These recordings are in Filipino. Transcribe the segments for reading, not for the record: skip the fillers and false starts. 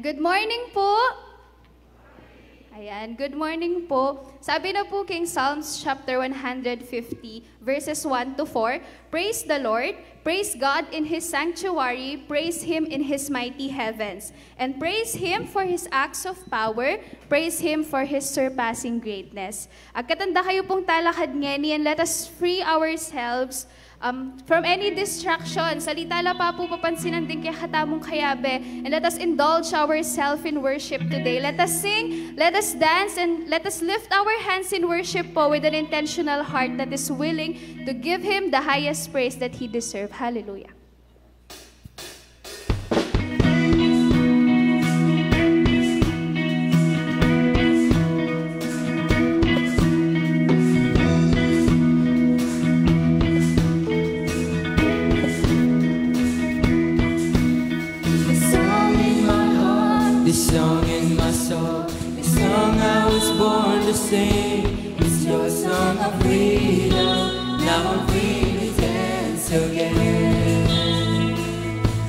Good morning po! Ayan, good morning po. Sabi na po King Psalms chapter 150, verses 1 to 4, Praise the Lord, praise God in His sanctuary, praise Him in His mighty heavens, and praise Him for His acts of power, praise Him for His surpassing greatness. Agkatanda kayo pong talakad ngeni, and let us free ourselves from any distraction. Salita la pa po papansinan din kaya katamong kayabe. And let us indulge ourselves in worship today. Let us sing, let us dance, and let us lift our hands in worship po with an intentional heart that is willing to give Him the highest praise that He deserves. Hallelujah. Song in my soul, the song I was born to sing. It's your song of freedom. Now I'm free to dance again.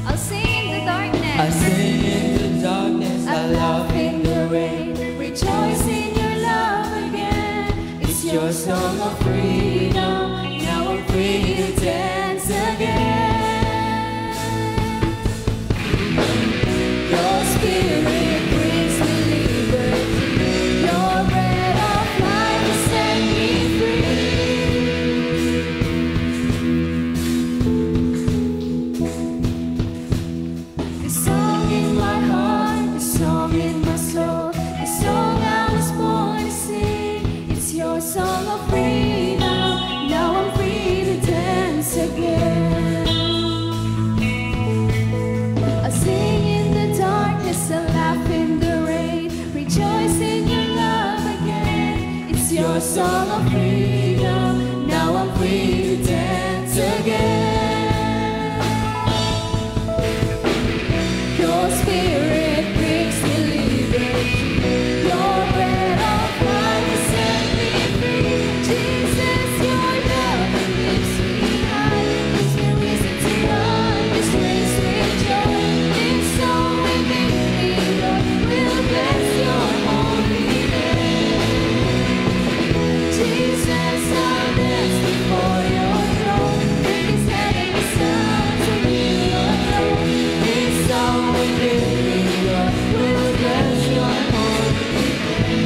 I'll sing in the darkness. I sing in the darkness. I laugh in the rain. Rejoice in your love again. It's your song of freedom. Now I'm free to dance again. Your spirit. Your song of freedom, now I'm free to dance again. Your spirit brings me liberty. Your bread of life has set me free. Jesus, your love lifts me high, gives me reason to run this race with joy. This song within me, Lord, will bless your holy name. Jesus, I'll dance before your throne. This heavenly sound to you alone. This song within me, Lord, will bless your holy name.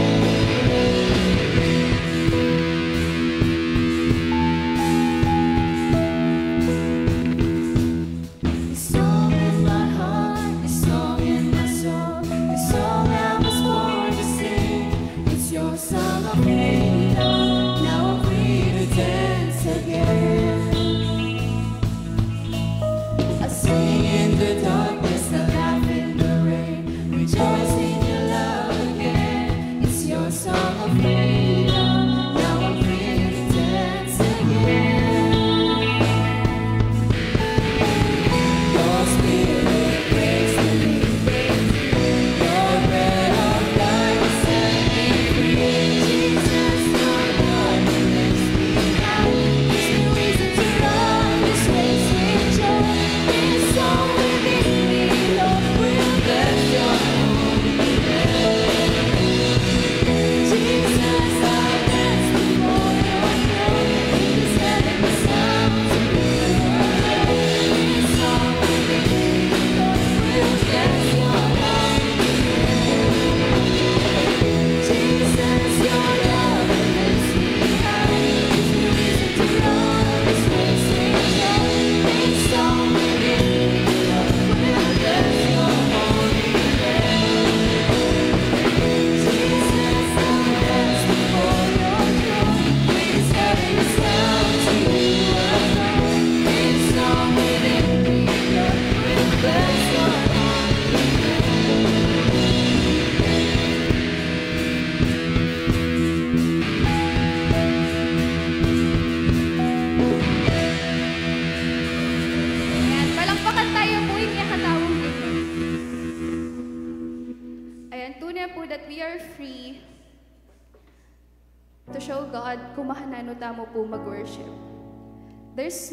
This song in my heart, this song in my soul, this song I was born to sing. It's your song of freedom. Dance again. I sing in the darkness, I laugh in the rain. Rejoice in your love again. It's your song of freedom. Now I'm free to dance again. Your spirit breaks the liberty. Your bread of life has set me free. Jesus, your love lifts me. That we are free to show God kung mahanano tamo po mag-worship. There's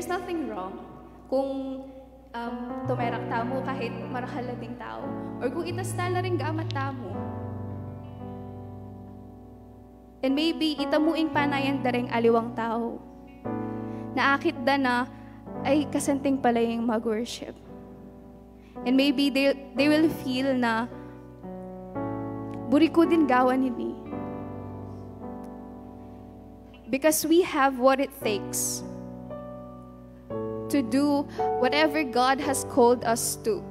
nothing wrong kung tumerak tamo kahit marakalading tao. Or kung itasta na rin gamat tamo. And maybe itamuing panayang dareng aliwang tao. Naakit da na ay kasanting pala yung mag-worship. And maybe they will feel na buri ko din gawan ini. Because we have what it takes to do whatever God has called us to.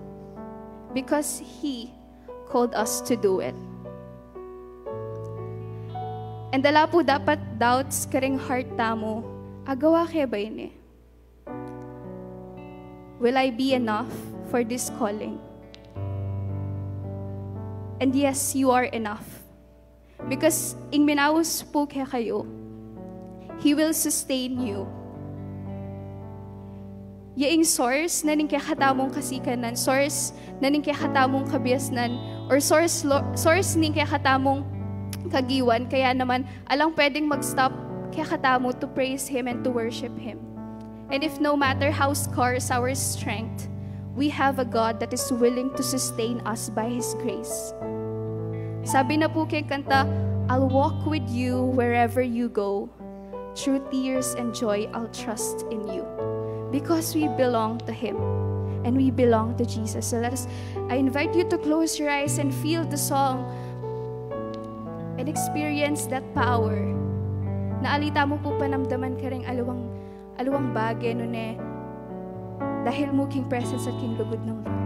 Because He called us to do it. And dala po dapat doubts karing heart tamo, agawa kaya ba ini? Will I be enough for this calling? And yes, you are enough. Because ing minawos po kaya kayo, He will sustain you. Yaing source na ning kaya katamong kasikanan, source na ning kaya katamong kabiasnan, or source ning kaya katamong kagiwan, kaya naman alang pwedeng mag-stop kaya katamo to praise Him and to worship Him. And if no matter how scarce our strength, we have a God that is willing to sustain us by His grace. Sabi na po kay kanta, I'll walk with you wherever you go. Through tears and joy, I'll trust in you. Because we belong to Him. And we belong to Jesus. So I invite you to close your eyes and feel the song. And experience that power. Naalita mo po panamdaman ka rin aluwang bagay nun dahil mo king presence at king lugod ng Lord.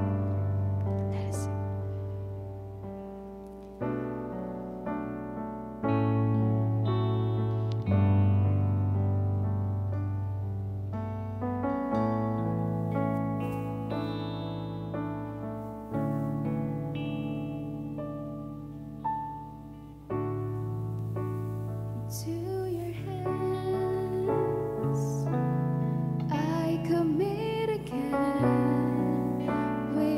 Let us sing. Way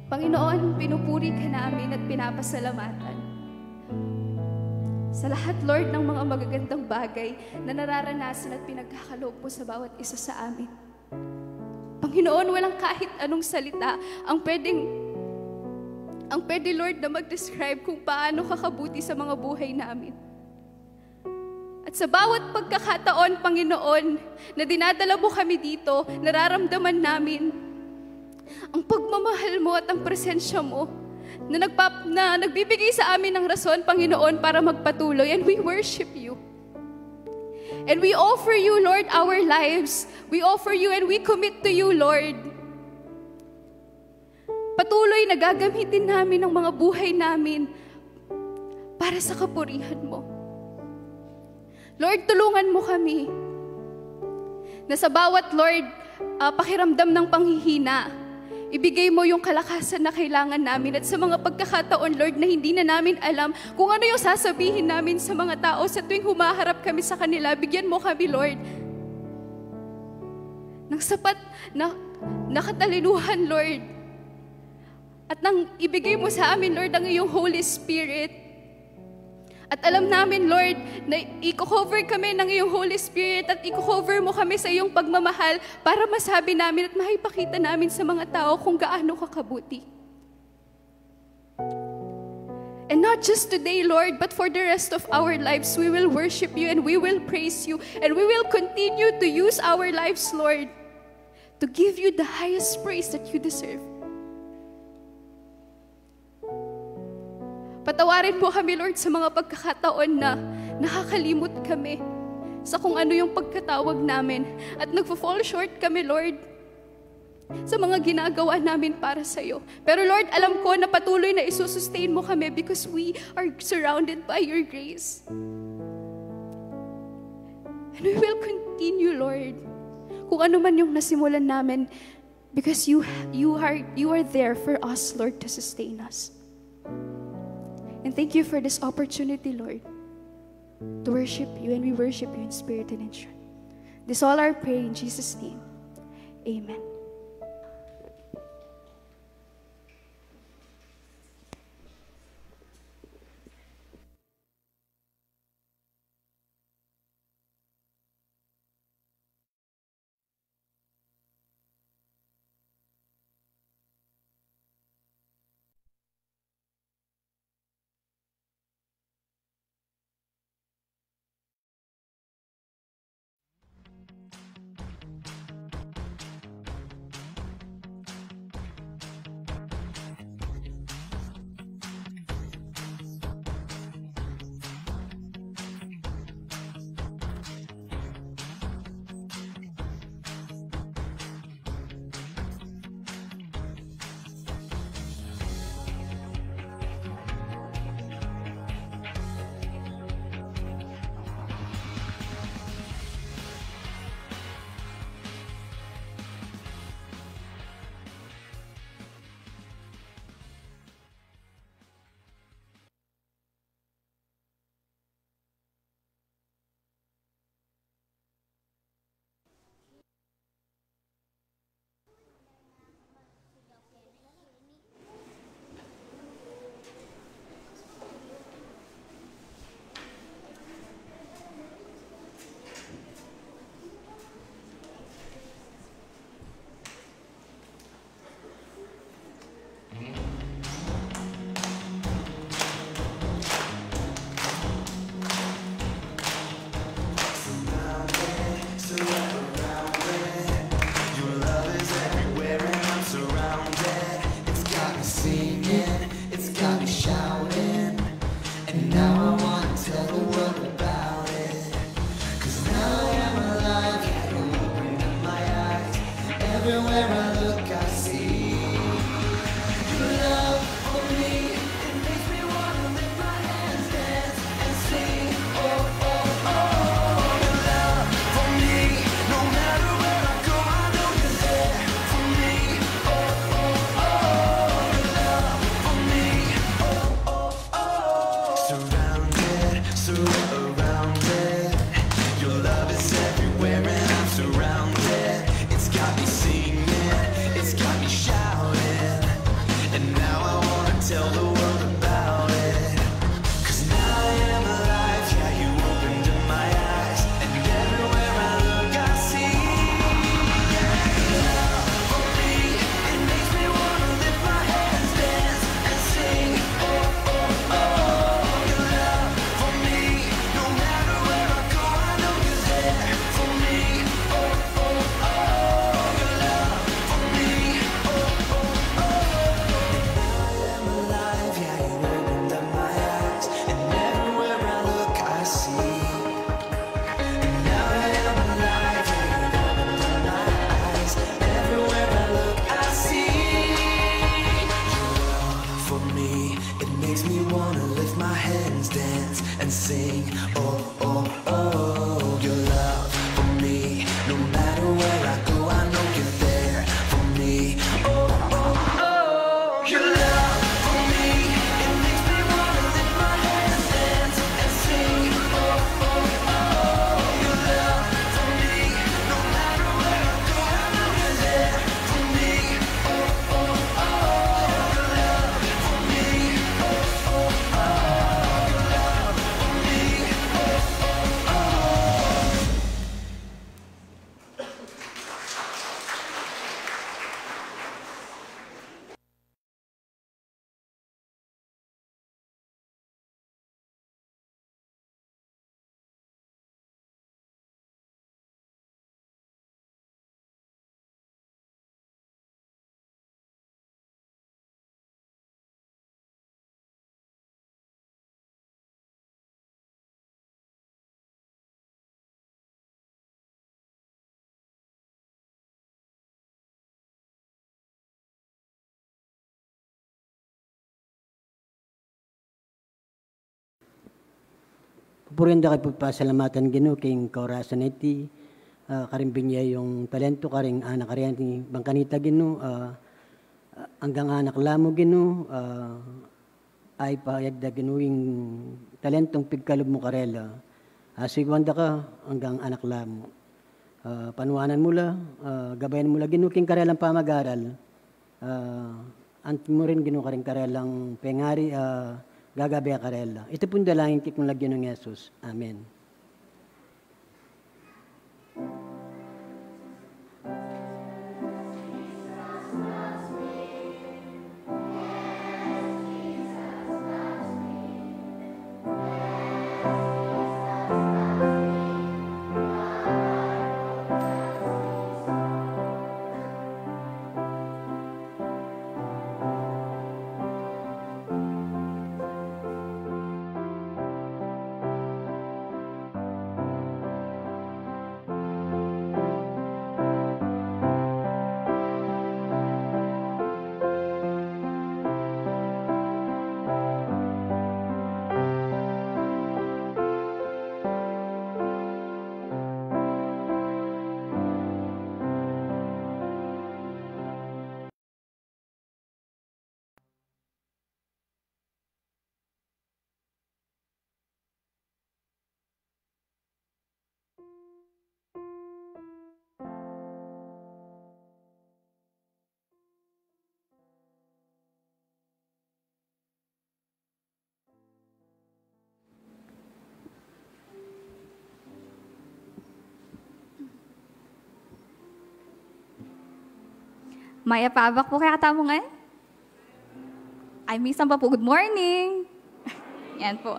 Panginoon, pinupuri ka namin at pinapasalamatan sa lahat, Lord, ng mga magagandang bagay na nararanasan at pinagkakaloob po sa bawat isa sa amin. Panginoon, walang kahit anong salita ang pwede, Lord, na mag-describe kung paano kakabuti sa mga buhay namin. At sa bawat pagkakataon, Panginoon, na dinadala mo kami dito, nararamdaman namin ang pagmamahal mo at ang presensya mo na nagbibigay sa amin ng rason, Panginoon, para magpatuloy. And we worship you. And we offer you, Lord, our lives. We offer you and we commit to you, Lord. Patuloy na gagamitin namin ang mga buhay namin para sa kapurihan mo. Lord, tulungan mo kami na sa bawat, Lord, pakiramdam ng panghihina, ibigay mo yung kalakasan na kailangan namin. At sa mga pagkakataon, Lord, na hindi na namin alam kung ano yung sasabihin namin sa mga tao sa tuwing humaharap kami sa kanila, bigyan mo kami, Lord, ng sapat na katalinuhan, Lord. At nang ibigay mo sa amin, Lord, ang iyong Holy Spirit. At alam namin, Lord, na i-cover kami ng iyong Holy Spirit at i-cover mo kami sa iyong pagmamahal para masabi namin at maipakita namin sa mga tao kung gaano kakabuti. And not just today, Lord, but for the rest of our lives, we will worship you and we will praise you and we will continue to use our lives, Lord, to give you the highest praise that you deserve. Patawarin po kami, Lord, sa mga pagkakataon na nakakalimot kami sa kung ano yung pagkatawag namin at nagpo-fall short kami, Lord, sa mga ginagawa namin para sa iyo. Pero Lord, alam ko na patuloy na isusustain mo kami because we are surrounded by your grace. And we will continue, Lord, kung ano man yung nasimulan namin because you are there for us, Lord, to sustain us. And thank you for this opportunity, Lord, to worship you, and we worship you in spirit and in truth. This all our prayer in Jesus' name. Amen. tell the world about it. 'Cause now I am alive, yeah, you opened up my eyes, and everywhere I look I see, yeah, your love for me. It makes me wanna lift my hands, dance and sing. Oh, oh, oh, your love for me. No matter where I go, I know you're there for me. Oh, oh, oh, your love for me. Oh, oh, oh. I am alive, yeah, you opened up my eyes, and everywhere I look I see. And now I am alive, yeah, you opened up my eyes, everywhere I look I see. Your love for me, it makes me wanna lift my hands, dance and sing. Oh, oh, oh, your love for me. No matter where I go, I know you're there for me. Oh, oh, oh, your love for me. It makes me wanna lift my hands, dance and sing. Oh, oh, oh, your love for me. No matter where I go, I know you're there for me. Oh, oh, oh, your love for me. Oh, oh, oh, your love for me. Oh, oh, oh. Pupurianda kay pasalamatan Ginoo king kaorasan iti karing binya yung talento karing anak kariyan ni bangkanita Ginoo hanggang anak lamo Ginoo ay payagda Ginoo yung talentong pigkalob mo karela sigwanda ka hanggang anak lamo panuanan mula gabayan mula Ginoo king karelang pamag-aral anti mo rin Ginoo karing karelang pengari gagabi karela. Ito pong dalangin kung lagyan ng Yesus. Amen. Maya Pabak po kaya katamo ngayon? Ay, minsan pa po, good morning! Yan po.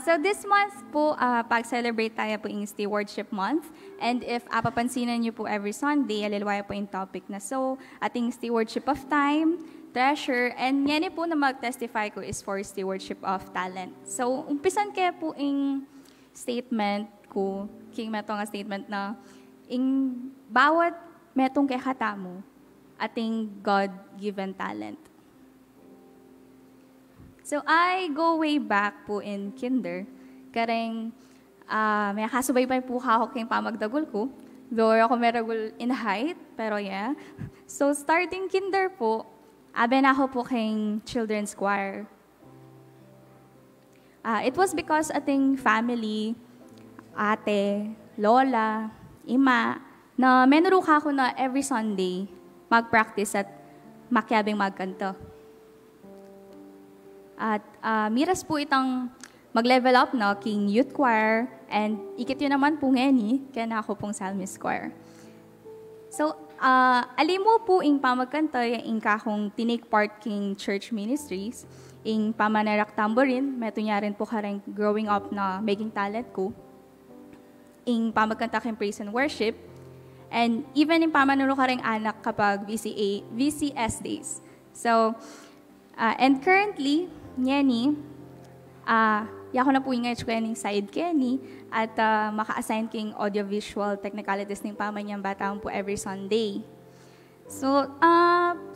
So this month po, pag-celebrate tayo po yung Stewardship Month. And if papansinan niyo po every Sunday, alilwaya po yung topic na so, ating stewardship of time, treasure, and yan po na mag-testify ko is for stewardship of talent. So, umpisan kaya po yung statement ko, king metong statement na, yung bawat metong kay katamo, ating God-given talent. So, I go way back po in kinder. Kareng, may kasubay-bay po ako kayong pamagdagol ko. Though ako meragul in height, pero yeah. So, starting kinder po, aben ako po kayong children's choir. It was because ating family, ate, lola, ima, na menuro ka ako na every Sunday, mag-practice at makyabing magkanto. At miras po itang mag-level up na king youth choir and ikit yun naman po ngeni kaya na ako pong psalmist choir. So, alimo po ing pamagkanta ing kakong tinake part king church ministries, ing pamanarak tamborin, meto niya rin po kareng growing up na making talent ko, ing pamagkanta king praise and worship, and even ing pamanuro kareng anak kapag VCS days. So, and currently, ngeni, yako na po yung ng side Kenny at maka-assign king audiovisual technicalities ng pamanyang bataan po every Sunday. So,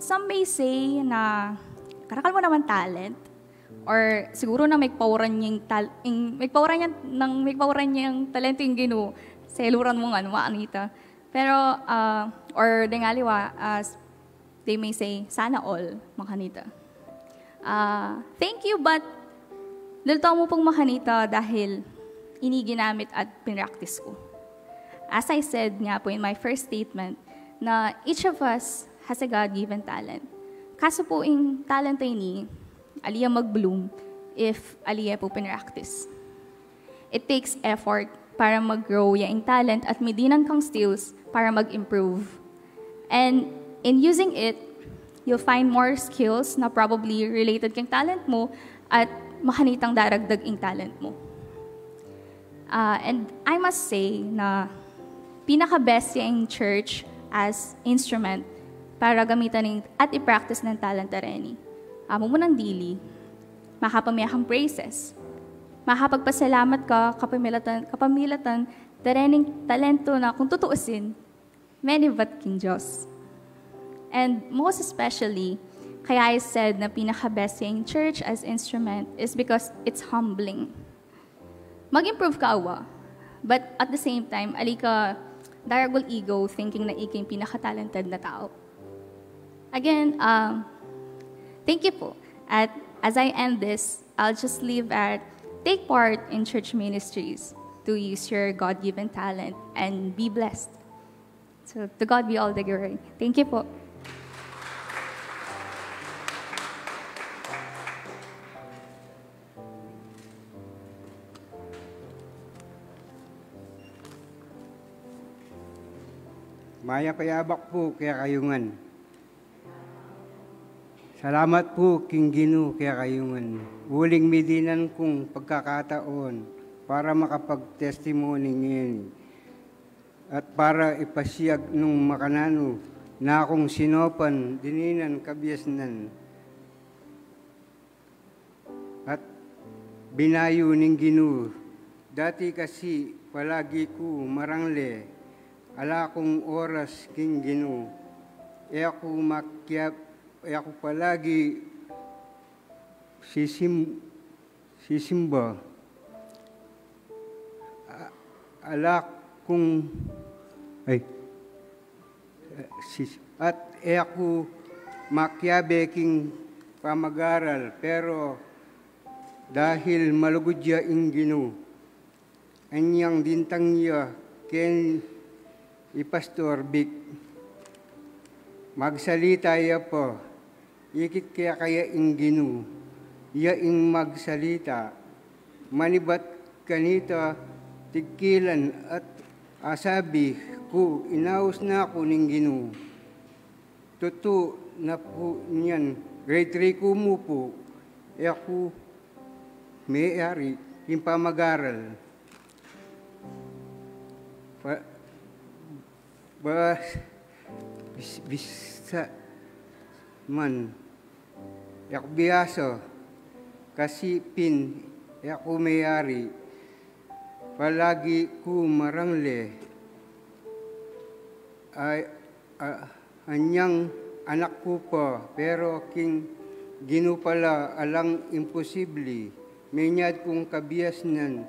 some may say na karakal mo naman talent or siguro na may pauran niyang talento yung gino sa iluran mo nga, maanita. Pero, or dengaliwa, they may say, sana all, makanita. Thank you, but nalito mo pong makanita dahil iniginamit at pinractice ko. As I said nga po in my first statement, na each of us has a God-given talent. Kaso po yung talent ini, aliya mag-bloom if aliya po pinractice. It takes effort para mag-grow yung talent at medinan kang skills para mag-improve. And in using it, you'll find more skills na probably related kang talent mo at makanitang daragdag ing talent mo. And I must say na pinaka-best yung church as instrument para gamitan at i-practice ng talent areni. Amo mo ng dili, makapamiyakang praises, makapagpasalamat ka kapamilatan tarening talento na kung tutuusin, many but king Diyos. And most especially, kaya I said na pinaka-best yung church as instrument is because it's humbling. Mag-improve ka awa, but at the same time, ali ka daragol ego thinking na ikaw yung pinaka-talented na tao. Again, thank you po. At as I end this, I'll just leave at take part in church ministries to use your God-given talent and be blessed. So to God be all the glory. Thank you po. Maya payabak po kaya kayungan. Salamat po king Gino kaya kayungan. Uling midinan kong pagkakataon para makapag-testimony ngayon. At para ipasiyag nung makanano na akong sinopan dininan kabiasnan. At binayo ning Gino. Dati kasi palagi ko marangle. Ala kong oras king Gino, ako palagi sisimba. Ala kong at ako makyabe king pamag-aral, pero dahil malugudya ing Gino, anyang dintang niya ken Pastor Vic, magsalita ya po, ikit kaya ing Gino, ya ing magsalita, manibat kanita, tikilan at asabi ko, inaus na ako ning Gino. Totoo na po niyan, grade 3 ko mo po, ako may-ari, yung pamag-aral. Bisa man yak biyaso kasi pin ako may-ari palagi ko marangle ay anyang anak ko pa pero king Gino pala alang imposible menyad kong kabiasnan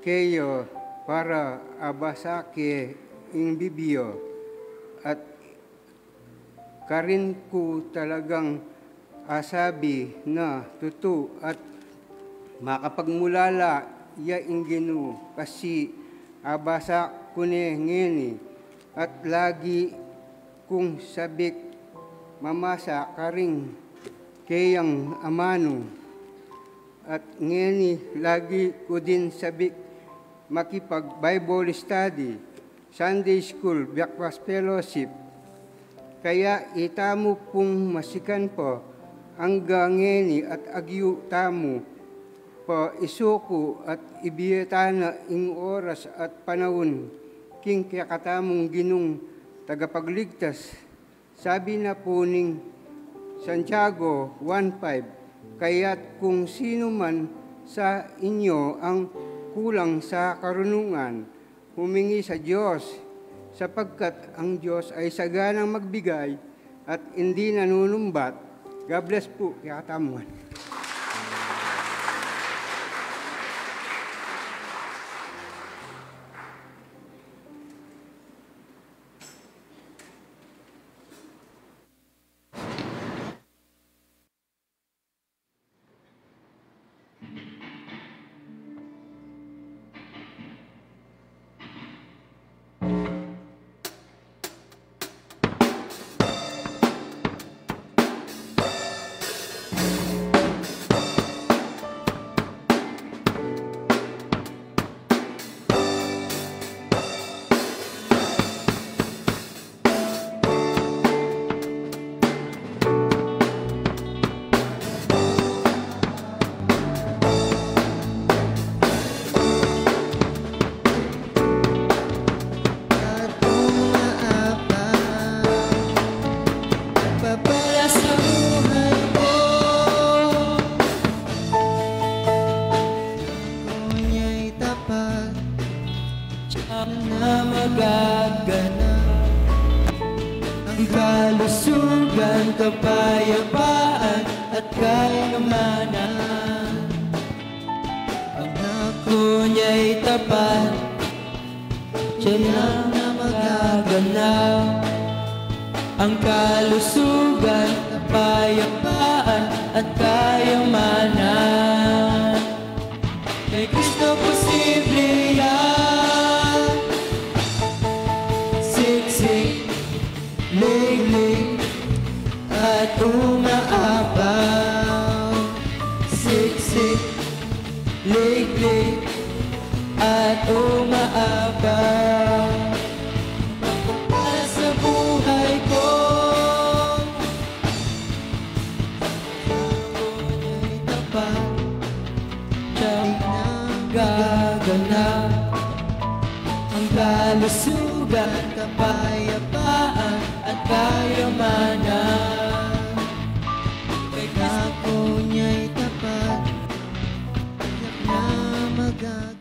kayo para abasake ing bibyo at karin ko talagang asabi na totoo at makapagmulala ya ing Gino kasi abasa ko ngeni at lagi kong sabik mamasa karing kayang amano at ngeni lagi ko din sabi makipag Bible study, Sunday School, Breakfast Fellowship. Kaya itamo pong masikan po ang gangeni at agyu tamo po isuko at ibiyetana ing oras at panahon king kakatamong ginung tagapagligtas. Sabi na po ning Santiago 1:5, kaya't kung sino man sa inyo ang kulang sa karunungan, humingi sa Diyos, sapagkat ang Diyos ay saganang magbigay at hindi nanunumbat. God bless po, kakatamon. na magaganap ang kalusugan, kapayapaan at kayamanan. Ang ako niya'y tapat, siya lang na magaganap ang kalusugan, kapayapaan at kayamanan. Kay Kristo posible yan. Siksik, liglig at umaapaw. Siksik, liglig at umaapaw. Para sa buhay ko, ako'y tapat, siyang gaganap ang kalusugan, kapayapaan at kayamanan. Kay ako niya'y tapat, tiyak na magagawa.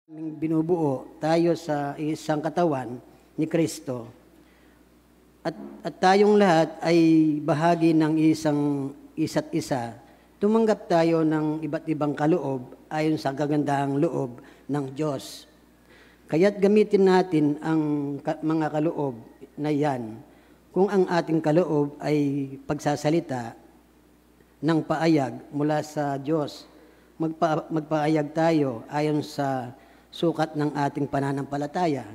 Binubuo tayo sa isang katawan ni Kristo. At tayong lahat ay bahagi ng isang isa't isa. Tumanggap tayo ng iba't ibang kaloob ayon sa kagandahang loob ng Diyos. Kaya't gamitin natin ang mga kaloob na yan. Kung ang ating kaloob ay pagsasalita ng paayag mula sa Diyos, magpaayag tayo ayon sa sukat ng ating pananampalataya.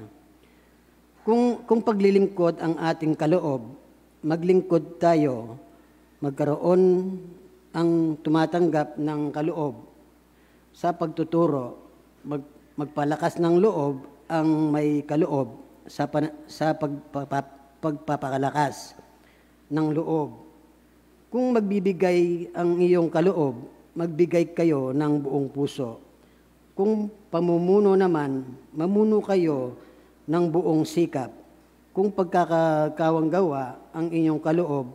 Kung paglilingkod ang ating kaloob, maglingkod tayo, magkaroon ang tumatanggap ng kaloob sa pagtuturo, magpalakas ng loob ang may kaloob sa pagpapakalakas ng loob. Kung magbibigay ang iyong kaloob, magbigay kayo ng buong puso. Kung pamumuno naman, mamuno kayo ng buong sikap. Kung pagkakawanggawa ang inyong kaloob,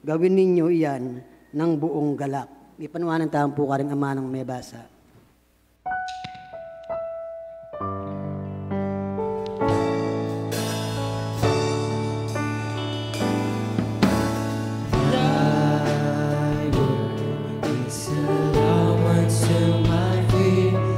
gawin ninyo iyan ng buong galak. Ipanuwanan tahan po ka rin ama ng may basa. My feet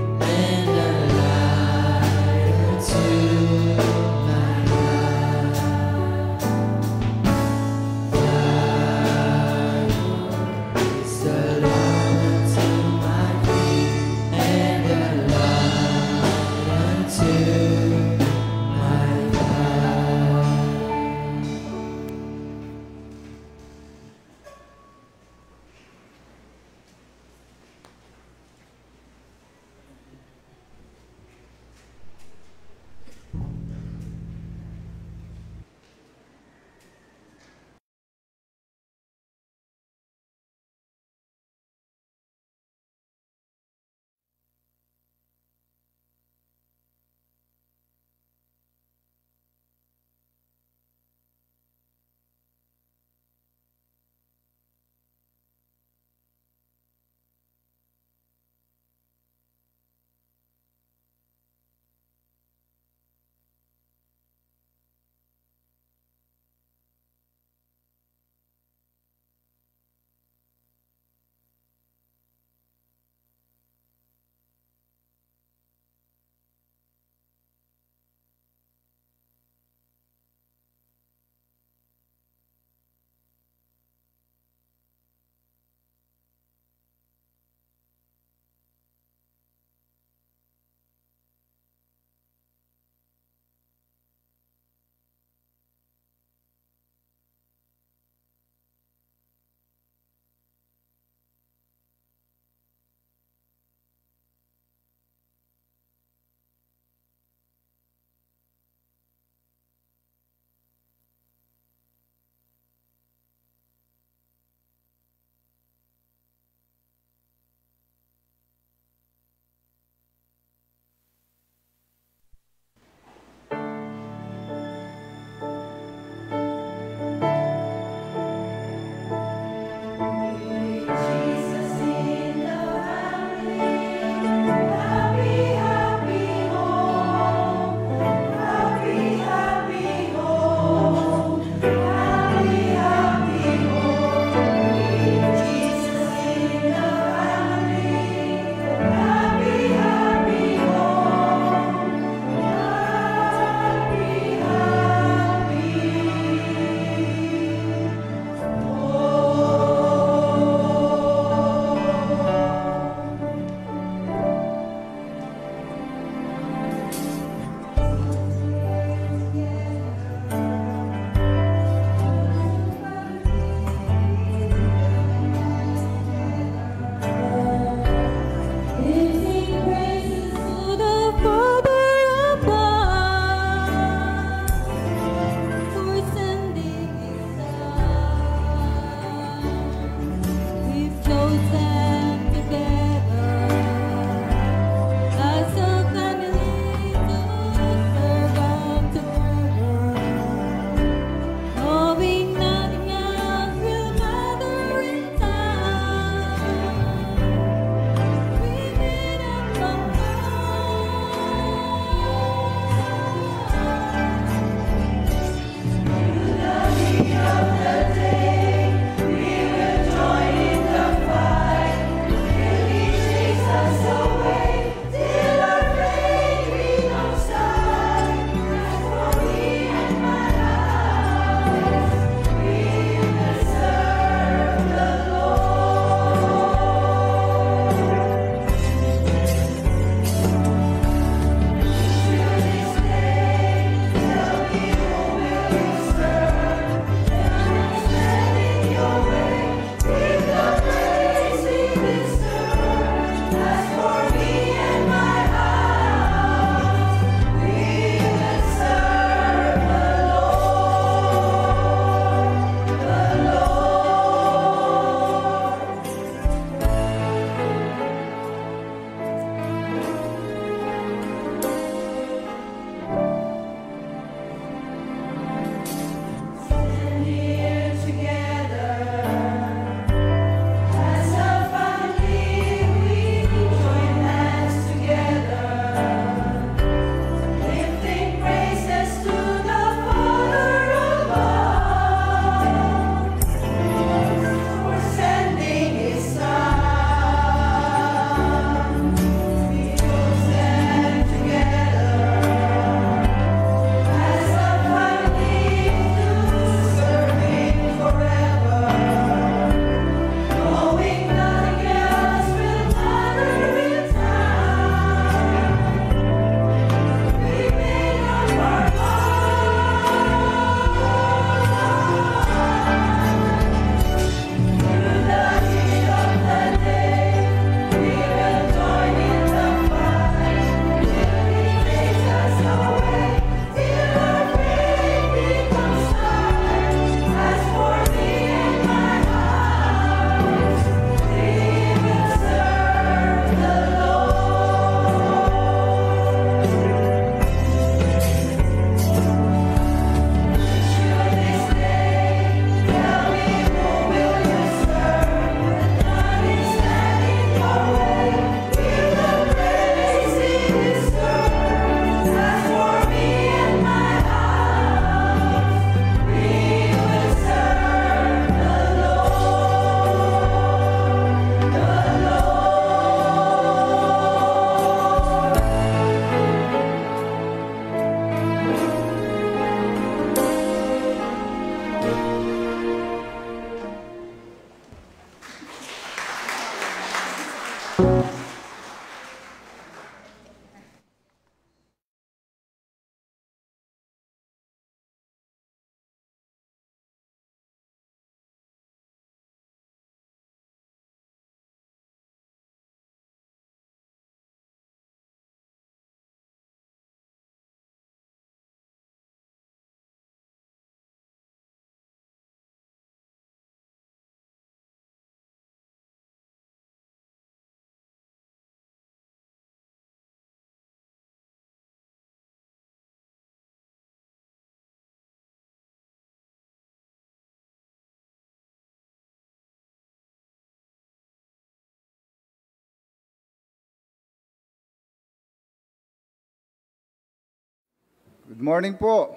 Good morning po.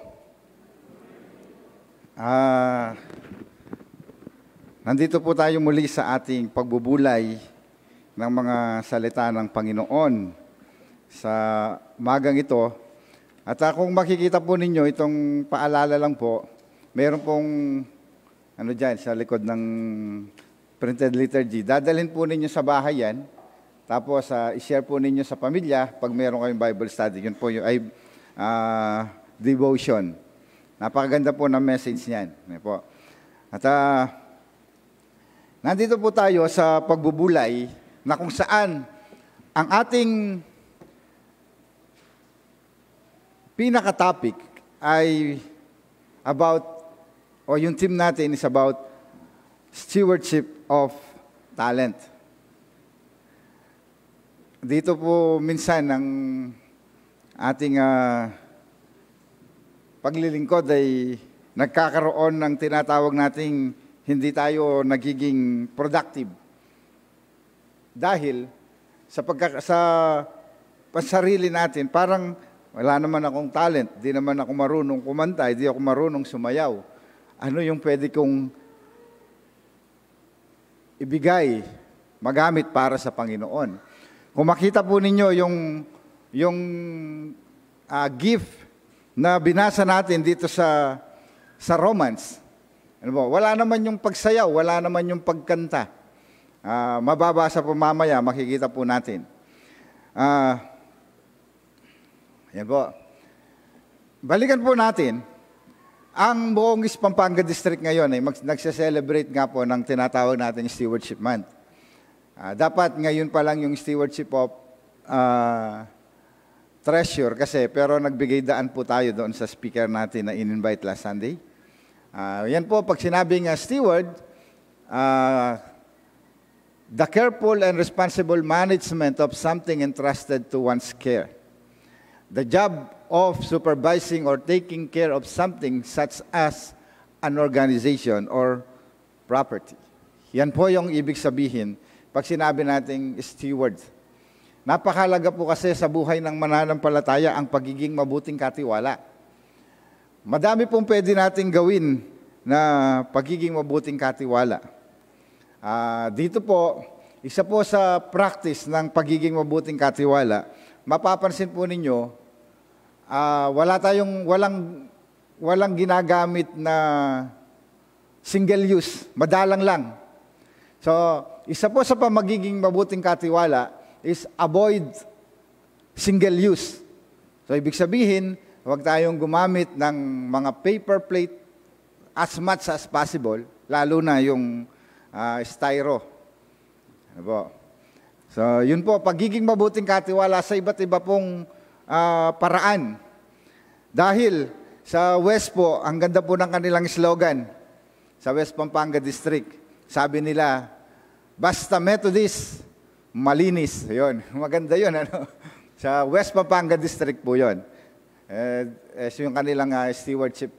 Nandito po tayo muli sa ating pagbubulay ng mga salita ng Panginoon sa magang ito. At kung makikita po ninyo, itong paalala lang po, meron pong dyan sa likod ng printed liturgy. Dadalhin po ninyo sa bahay yan. Tapos i-share po ninyo sa pamilya pag meron kayong Bible study. Yun po yung devotion. Napakaganda po ng message niyan. Po. At nandito po tayo sa pagbubulay na kung saan ang ating pinaka-topic ay about, o yung team natin is about stewardship of talent. Dito po minsan ang ating paglilingkod ay nagkakaroon ng tinatawag nating hindi tayo nagiging productive. Dahil sa pansarili natin, parang wala naman akong talent, di naman ako marunong kumanta, di ako marunong sumayaw. Ano yung pwede kong ibigay, magamit para sa Panginoon? Kung makita po ninyo yung gift na binasa natin dito sa Romans, wala naman yung pagsayaw, wala naman yung pagkanta. Mababasa po mamaya, makikita po natin. Yan po. Balikan po natin, ang buong Pampanga District ngayon ay nagse-celebrate nga po ng tinatawag natin Stewardship Month. Dapat ngayon pa lang yung Stewardship of Treasure kasi, pero nagbigay daan po tayo doon sa speaker natin na in-invite last Sunday. Yan po, pag sinabing steward, the careful and responsible management of something entrusted to one's care. The job of supervising or taking care of something such as an organization or property. Yan po yung ibig sabihin pag sinabi nating steward. Napakahalaga po kasi sa buhay ng mananampalataya ang pagiging mabuting katiwala. Madami pong pwede nating gawin na pagiging mabuting katiwala. Dito po, isa po sa practice ng pagiging mabuting katiwala, mapapansin po ninyo, walang ginagamit na single use, madalang lang. So, isa po sa pamagiging mabuting katiwala is avoid single use. So, ibig sabihin, huwag tayong gumamit ng mga paper plate as much as possible, lalo na yung styro. Ano po? So, yun po, pagiging mabuting katiwala sa iba't iba pong paraan. Dahil sa West po, ang ganda po ng kanilang slogan sa West Pampanga District. Sabi nila, basta Methodist, malinis. Yun, maganda yun. Ano? Sa West Pampanga District po yun. Yung kanilang stewardship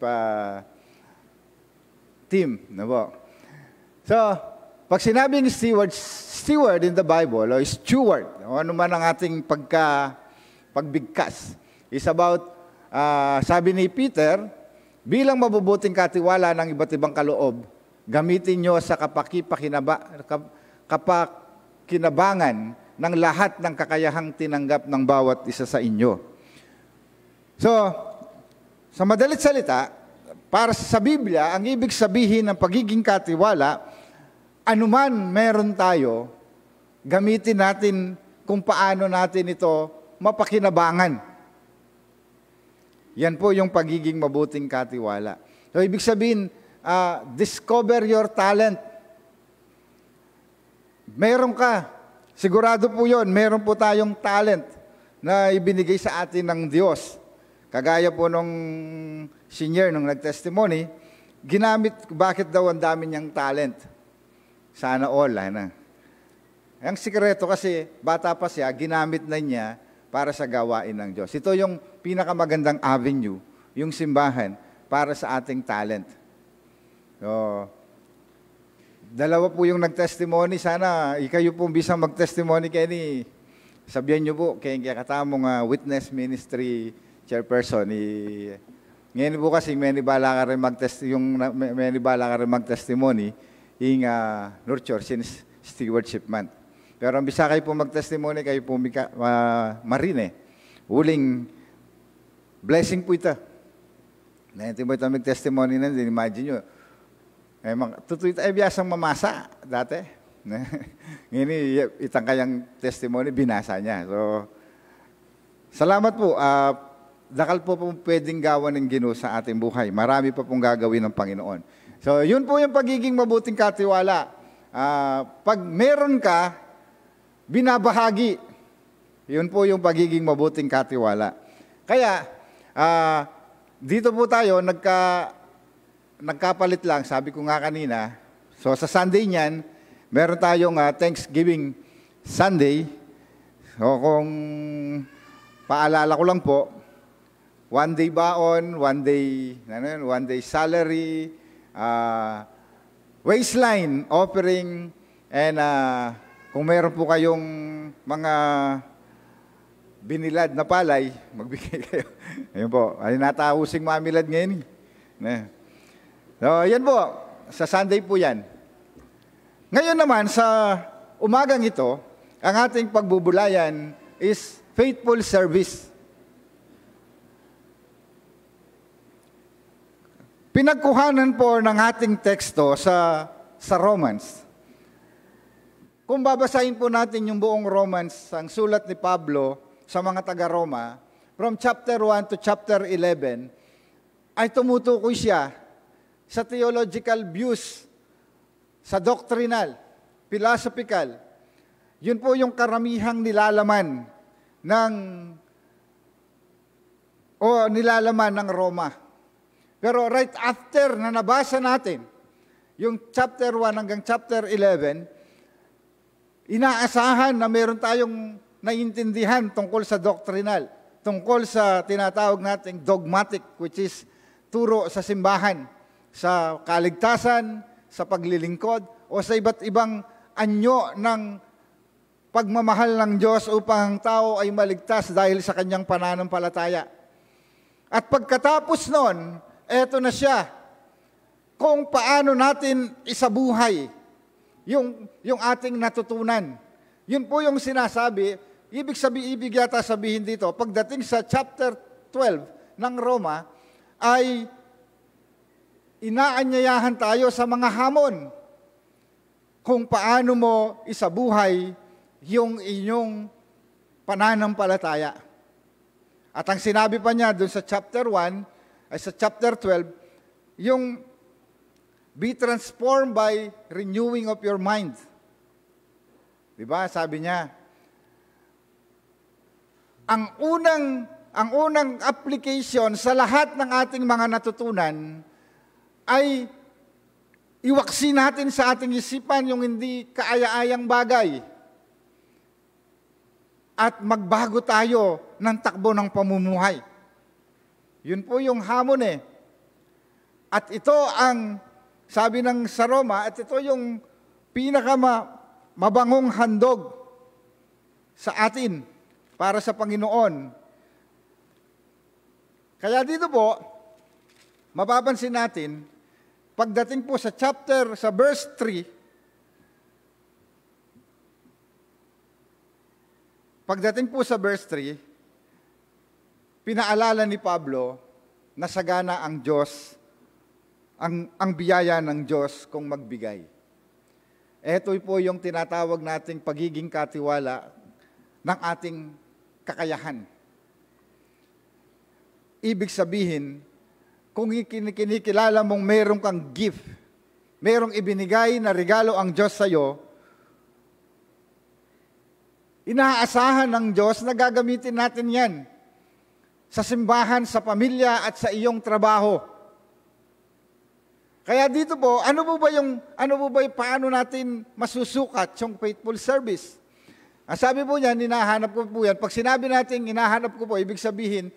team. No po? So, pag sinabing steward in the Bible, o steward, o ano man ang ating pagbigkas, is about, sabi ni Peter, bilang mabubuting katiwala ng iba't ibang kaloob, gamitin nyo sa kapakinabangan ng lahat ng kakayahang tinanggap ng bawat isa sa inyo. So, sa madalit salita, para sa Biblia, ang ibig sabihin ng pagiging katiwala, anuman meron tayo, gamitin natin kung paano natin ito mapakinabangan. Yan po yung pagiging mabuting katiwala. So, ibig sabihin, discover your talent. Meron ka. Sigurado po yun, meron po tayong talent na ibinigay sa atin ng Diyos. Kagaya po nung senior, nung nag-testimony, ginamit, bakit daw ang dami niyang talent? Sana all, na. Ang sikreto kasi, bata pa siya, ginamit na niya para sa gawain ng Diyos. Ito yung pinakamagandang avenue, yung simbahan, para sa ating talent. So, dalawa po yung nag-testimony. Sana, ikayo po bisang mag-testimony, Kenny. Sabihan niyo po, kaya katamong witness ministry chairperson, ngayon po kasi may nibala ka rin mag-testimony yung nurture since stewardship month. Pero ang bisa kayo po mag-testimony, kayo po marine. Uling blessing po ito. Naintin mo ito mag-testimony na, imagine nyo. Totoo ito ay biyasang mamasa dati. Ngayon, itang kayang testimony, binasa niya. So, salamat po. Dakal po pwedeng gawa ng Ginoo sa ating buhay. Marami pa pong gagawin ng Panginoon. So, yun po yung pagiging mabuting katiwala. Pag meron ka, binabahagi. Yun po yung pagiging mabuting katiwala. Kaya, dito po tayo, nagkapalit lang, sabi ko nga kanina. So, sa Sunday niyan, meron tayong Thanksgiving Sunday. So, kung paalala ko lang po, one day baon, one day salary, waistline offering, and kung meron po kayong mga binilad na palay, magbigay kayo. Ayun po, ay natahusing mamilad ngayon. So, yan po, sa Sunday po yan. Ngayon naman, sa umagang ito, ang ating pagbubulayan is faithful service. Pinagkuhanan po ng ating teksto sa Romans. Kung babasahin po natin yung buong Romans, ang sulat ni Pablo sa mga taga-Roma, from chapter 1 to chapter 11, ay tumutukoy siya sa theological views, sa doctrinal, philosophical. Yun po yung karamihang nilalaman ng Roma. Pero right after na nabasa natin, yung chapter 1 hanggang chapter 11, inaasahan na meron tayong naiintindihan tungkol sa doctrinal, tungkol sa tinatawag nating dogmatic, which is turo sa simbahan, sa kaligtasan, sa paglilingkod, o sa iba't ibang anyo ng pagmamahal ng Diyos upang ang tao ay maligtas dahil sa kanyang pananampalataya. At pagkatapos nun, eto na siya, kung paano natin isabuhay yung ating natutunan. Yun po yung sinasabi, ibig yata sabihin dito, pagdating sa chapter 12 ng Roma, ay inaanyayahan tayo sa mga hamon kung paano mo isabuhay yung inyong pananampalataya. At ang sinabi pa niya dun sa chapter 1, ay sa chapter 12, yung be transformed by renewing of your mind. Diba? Sabi niya, ang unang application sa lahat ng ating mga natutunan ay iwaksi natin sa ating isipan yung hindi kaaya-ayang bagay. At magbago tayo ng takbo ng pamumuhay. Yun po yung hamon eh. At ito ang sabi ng sa Roma, at ito yung mabangong handog sa atin para sa Panginoon. Kaya dito po, mapapansin natin, pagdating po sa verse 3, pinaalala ni Pablo na sagana ang Diyos, ang biyaya ng Diyos kung magbigay. Ito po yung tinatawag nating pagiging katiwala ng ating kakayahan. Ibig sabihin, kung kinikilala mong meron kang gift, merong ibinigay na regalo ang Diyos sa iyo, inaasahan ng Diyos na gagamitin natin yan sa simbahan, sa pamilya at sa iyong trabaho. Kaya dito po, paano natin masusukat yung faithful service? Ang sabi po niyan, hinahanap ko po yan. Pag sinabi natin, hinahanap ko po, ibig sabihin,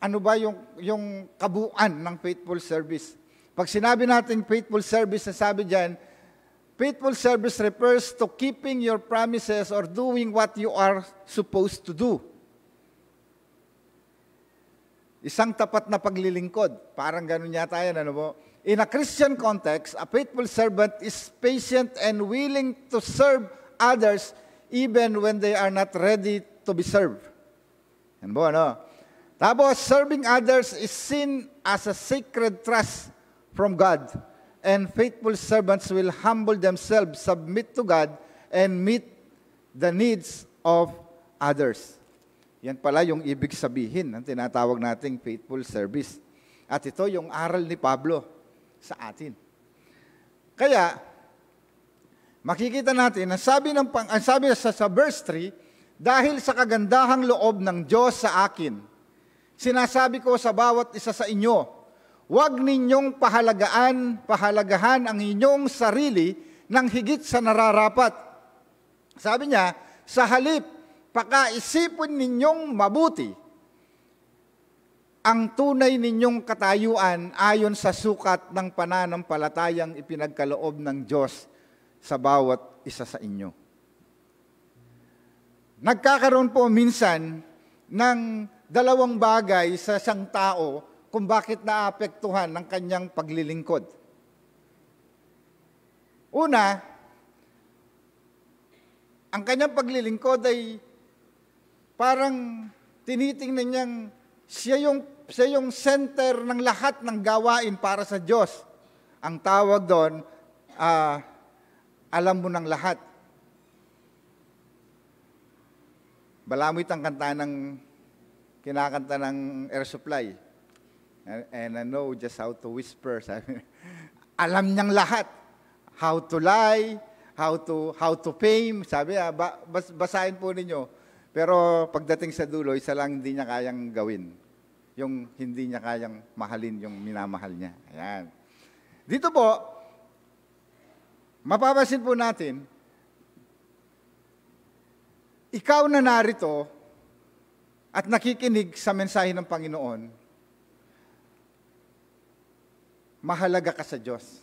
ano ba yung kabuuan ng faithful service? Pag sinabi natin faithful service, sabi diyan, faithful service refers to keeping your promises or doing what you are supposed to do. Isang tapat na paglilingkod. Parang ganun yata yan, ano po? In a Christian context, a faithful servant is patient and willing to serve others even when they are not ready to be served. Yan po, ano? Tapos, serving others is seen as a sacred trust from God. And faithful servants will humble themselves, submit to God, and meet the needs of others. Yan pala yung ibig sabihin ng tinatawag nating faithful service. At ito yung aral ni Pablo sa atin. Kaya, makikita natin, ang sabi sa verse 3, dahil sa kagandahang loob ng Diyos sa akin, sinasabi ko sa bawat isa sa inyo, huwag ninyong pahalagahan ang inyong sarili ng higit sa nararapat. Sabi niya, sa halip, pakaisipin ninyong mabuti ang tunay ninyong katayuan ayon sa sukat ng pananampalatayang ipinagkaloob ng Diyos sa bawat isa sa inyo. Nagkakaroon po minsan ng dalawang bagay sa isang tao kung bakit naapektuhan ng kanyang paglilingkod. Una, ang kanyang paglilingkod ay parang tinitingnan niyang siya yung center ng lahat ng gawain para sa Diyos. Ang tawag doon, alam mo ng lahat. Balamit ang kinakanta ng Air Supply. And I know just how to whisper. Alam niyang lahat. How to lie, how to fame. Sabi, basahin po ninyo. Pero pagdating sa dulo, isa lang hindi niya kayang gawin. Yung hindi niya kayang mahalin yung minamahal niya. Ayan. Dito po, mapapansin po natin, ikaw na narito at nakikinig sa mensahe ng Panginoon, mahalaga ka sa Diyos.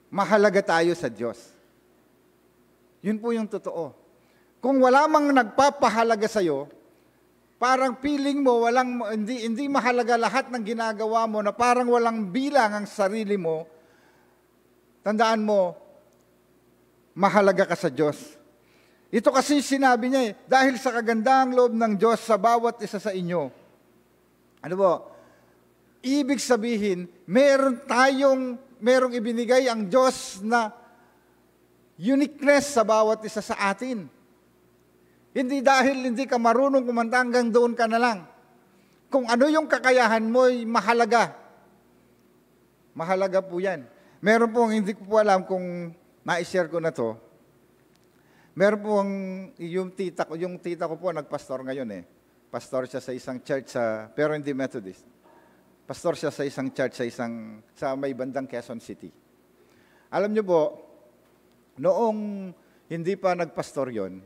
Mahalaga tayo sa Diyos. Yun po yung totoo. Kung wala mang nagpapahalaga sa'yo, parang feeling mo hindi mahalaga lahat ng ginagawa mo, na parang walang bilang ang sarili mo, tandaan mo, mahalaga ka sa Diyos. Ito kasi sinabi niya dahil sa kagandahang loob ng Diyos sa bawat isa sa inyo. Ano po? Ibig sabihin, merong ibinigay ang Diyos na uniqueness sa bawat isa sa atin. Hindi dahil hindi ka marunong kumanta hanggang doon ka na lang. Kung ano yung kakayahan mo ay mahalaga. Mahalaga po yan. Meron pong, hindi ko po alam kung na-share ko na to. Meron pong yung tita ko po nagpastor ngayon eh. Pastor siya sa isang church pero hindi Methodist. Pastor siya sa isang church sa may bandang Quezon City. Alam niyo po, noong hindi pa nagpastor yon,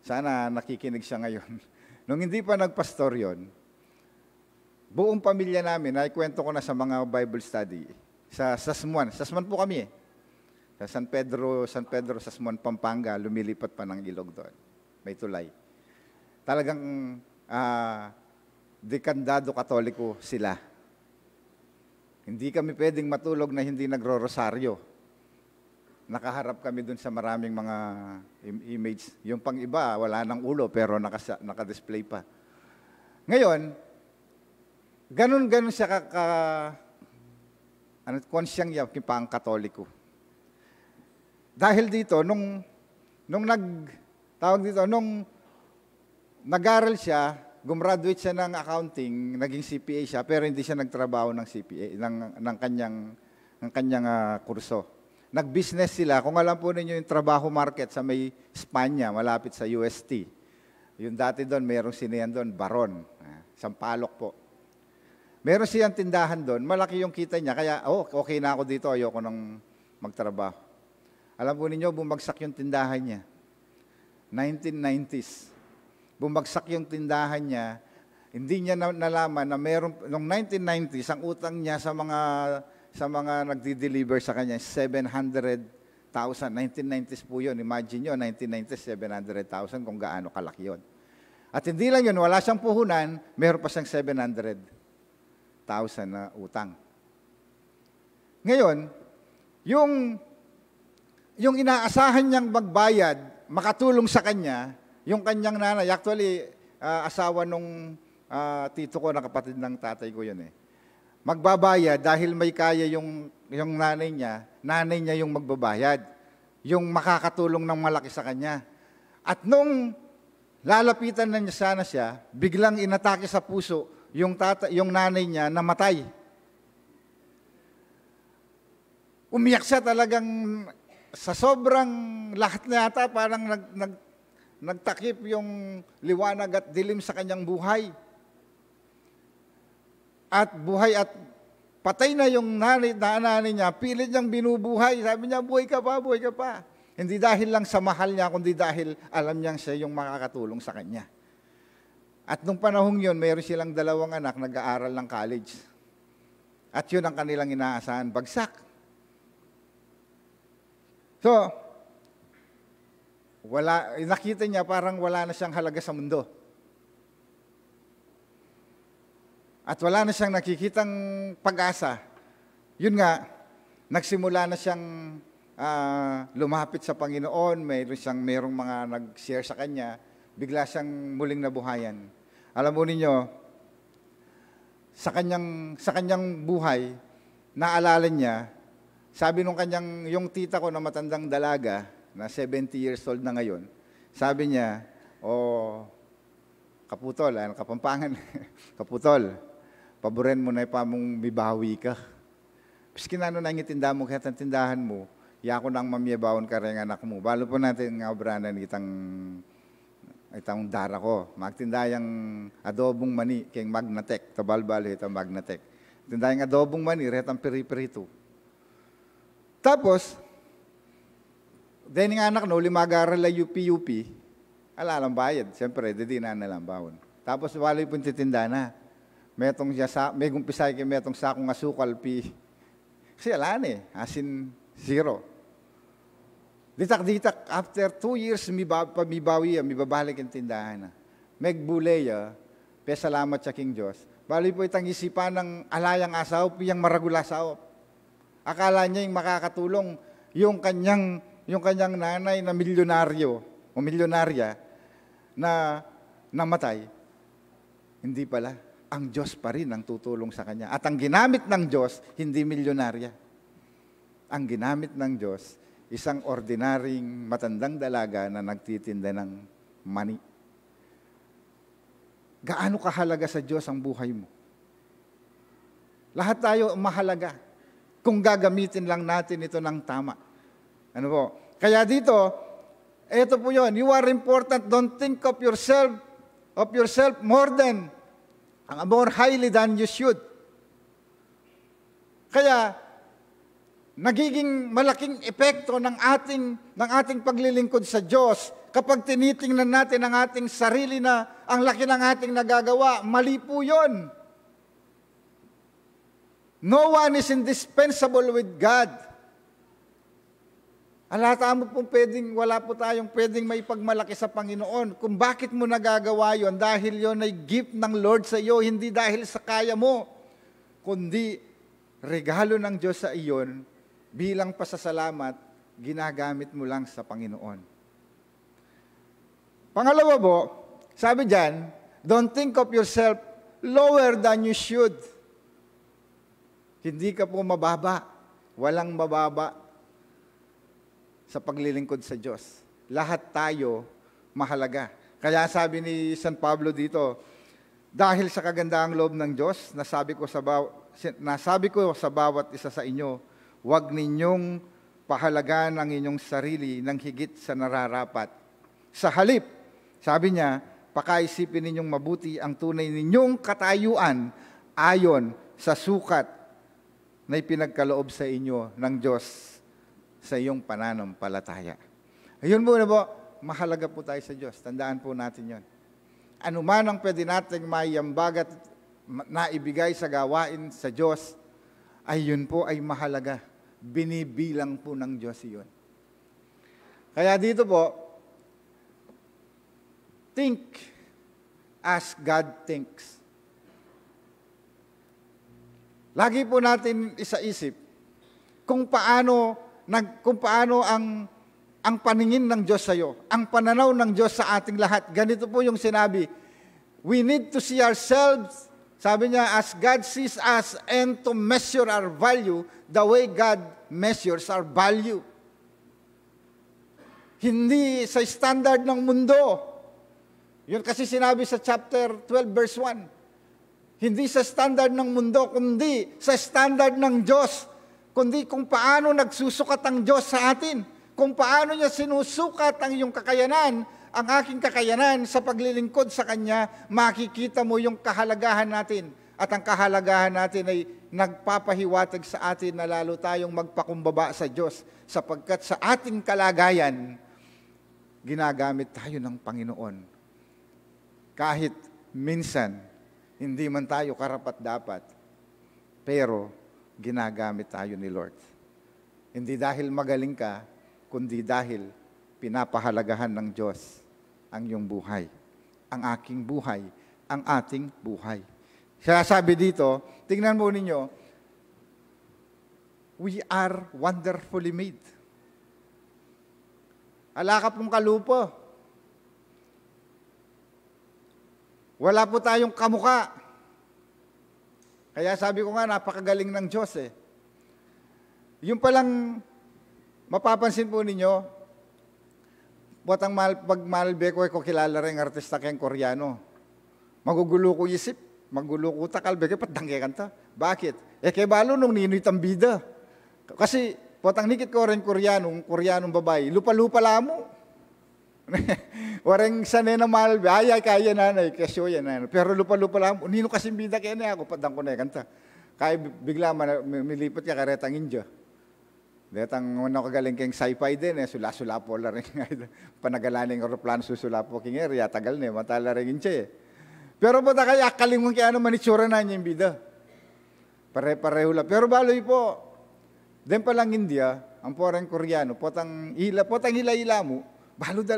sana nakikinig siya ngayon. Noong hindi pa nagpastor yon, buong pamilya namin, naikwento ko na sa mga Bible study, sa Sasmuan. Sasmuan po kami eh. Sa San Pedro, Sasmuan, Pampanga, lumilipat pa ng ilog doon. May tulay. Talagang dekandado Katoliko sila. Hindi kami pwedeng matulog na hindi nagro-rosaryo. Nakaharap kami dun sa maraming mga image. Yung pang iba, wala ng ulo, pero naka-display pa. Ngayon, ganun siya konsyang pang Katoliko. Dahil dito, nung nag-aral siya, gumraduate siya ng accounting, naging CPA siya, pero hindi siya nagtrabaho ng CPA, ng kanyang kurso. Nag-business sila. Kung alam po ninyo yung trabaho market sa may Espanya, malapit sa UST. Yung dati doon, mayroong sinehan doon, Baron. Sampalok po. Meron siyang tindahan doon, malaki yung kita niya, kaya, okay na ako dito, ayoko nang magtrabaho. Alam po ninyo, bumagsak yung tindahan niya. 1990s. Bumagsak yung tindahan niya, hindi niya nalaman na noong 1990s, ang utang niya sa mga nagdi-deliver sa kanya, 700,000. 1990s po yun. Imagine nyo, 1990s, 700,000 kung gaano kalaki yun. At hindi lang yun, wala siyang puhunan, meron pa siyang 700,000 na utang. Ngayon, yung inaasahan niyang magbayad, makatulong sa kanya, yung kanyang nanay, actually, asawa nung tito ko na kapatid ng tatay ko yun eh. Magbabayad dahil may kaya yung nanay niya yung magbabayad, yung makakatulong ng malaki sa kanya. At nung lalapitan na niya sana siya, biglang inatake sa puso yung nanay niya namatay. Umiyak siya talagang sa sobrang lahat na yata, parang nagtakip yung liwanag at dilim sa kanyang buhay. At patay na yung nanay niya, pilit niyang binubuhay. Sabi niya, buhay ka pa, buhay ka pa. Hindi dahil lang sa mahal niya, kundi dahil alam niyang siya yung makakatulong sa kanya. At nung panahong yun, mayroon silang 2 anak nag-aaral ng college. At yun ang kanilang inaasahan, bagsak. So, nakita niya parang wala na siyang halaga sa mundo. At wala na siyang nakikitang pag-asa. Yun nga, nagsimula na siyang lumapit sa Panginoon, merong mga nag-share sa kanya, bigla siyang muling nabuhayan. Alam mo ninyo, sa kanyang buhay, naalala niya, sabi yung tita ko na matandang dalaga, na 70 years old na ngayon, sabi niya, Kaputol, Kapampangan, Kaputol, paboren mo na mong bibawi ka. Piskin ano na yung tindahan mo, kaya ang tindahan mo, yako nang mamiyabawon ka rin anak mo. Balo po natin nga obranan itang dara ko. Magtindayang adobong mani, kayong Magnatek, tabalbalo itang Magnatek. Tindayang adobong mani, retang piri-pirito. Tapos, dahil nga anak no, limag-aral la UP, alalang bayad. Siyempre, di na nalang bawon. Tapos, wala yung titinda na. May gumpisay kayo, metong sakong asukal, kasi alaan eh, asin 0. Ditak-ditak, after 2 years, mibawi, mibabalik yung tindahan na. Megbulaya, salamat sa King Diyos. Bali po itang isipan ng alayang asaw, piyang maragula saop. Akala niya yung makakatulong yung kanyang nanay na milyonaryo o milyonarya na namatay. Hindi pala. Ang Diyos pa rin ang tutulong sa kanya. At ang ginamit ng Diyos, hindi milyonarya. Ang ginamit ng Diyos, isang ordinaryong matandang dalaga na nagtitinda ng mani. Gaano kahalaga sa Diyos ang buhay mo? Lahat tayo mahalaga kung gagamitin lang natin ito ng tama. Ano po? Kaya dito, ito po yun, you are important, don't think of yourself more highly than you should. Kaya, nagiging malaking epekto ng ating paglilingkod sa Diyos kapag tinitingnan natin ang ating sarili na ang laki ng ating nagagawa. Mali po yun. No one is indispensable with God. Alata mo pong wala po tayong pwedeng may pagmalaki sa Panginoon. Kung bakit mo nagagawa yon, dahil yon ay gift ng Lord sa iyo, hindi dahil sa kaya mo, kundi regalo ng Diyos sa iyon, bilang pasasalamat, ginagamit mo lang sa Panginoon. Pangalawa po, sabi dyan, don't think of yourself lower than you should. Hindi ka po mababa, walang mababa sa paglilingkod sa Diyos. Lahat tayo mahalaga. Kaya sabi ni San Pablo dito, dahil sa kagandaang loob ng Diyos, nasabi ko sa bawat isa sa inyo, huwag ninyong pahalagaan ang inyong sarili ng higit sa nararapat. Sa halip, sabi niya, pakaisipin ninyong mabuti ang tunay ninyong katayuan ayon sa sukat na ipinagkaloob sa inyo ng Diyos sa iyong pananampalataya. Ayun muna po, mahalaga po tayo sa Diyos. Tandaan po natin yon. Ano man ang pwede nating maiambag at naibigay sa gawain sa Diyos, ay yun po ay mahalaga. Binibilang po ng Diyos iyon. Kaya dito po, think as God thinks. Lagi po natin isaisip kung paano ang paningin ng Diyos sa iyo, ang pananaw ng Diyos sa ating lahat. Ganito po yung sinabi, we need to see ourselves, sabi niya, as God sees us and to measure our value the way God measures our value. Hindi sa standard ng mundo. Yun kasi sinabi sa chapter 12 verse 1. Hindi sa standard ng mundo, kundi sa standard ng Diyos. Kundi kung paano nagsusukat ang Diyos sa atin. Kung paano niya sinusukat ang iyong kakayanan, ang aking kakayanan sa paglilingkod sa Kanya, makikita mo yung kahalagahan natin. At ang kahalagahan natin ay nagpapahiwatig sa atin na lalo tayong magpakumbaba sa Diyos. Sapagkat sa ating kalagayan, ginagamit tayo ng Panginoon. Kahit minsan, hindi man tayo karapat-dapat, pero ginagamit tayo ni Lord. Hindi dahil magaling ka, kundi dahil pinapahalagahan ng Diyos ang iyong buhay, ang aking buhay, ang ating buhay. Kaya sabi dito, tingnan mo ninyo, we are wonderfully made. Ala ka pong kalupo. Wala po tayong kamuka. Kaya sabi ko nga, napakagaling ng Diyos eh. Yung palang mapapansin po ninyo, pag Malbeko ko kilala rin artista kayong Koreano. Magugulo ko isip, magugulo ko takal, beke patangge kanta. Bakit? Kaya balo nung ninoy tambida. Kasi, potang nikit ko rin Koreanong babae, lupa-lupa lamo. Warang sanay na Malbe, ay kaya nanay, kasyo yan nanay. Pero lupa-lupa lamo, nino kasing bida kaya na ako, padang ko na kanta. Kaya bigla milipat ka karetang India. Detang nakagaling keng sci-fi din, sula-sula po la rin. Panagalaning aeroplano susula po king area, tagal na, matala rin inche. Pero po kaya akalimong kaya ano manitsura na niya yung bida. Pare-pareho lang. Pero baloy po, den pa lang India, ang porang Koreano, potang hila-hila mo,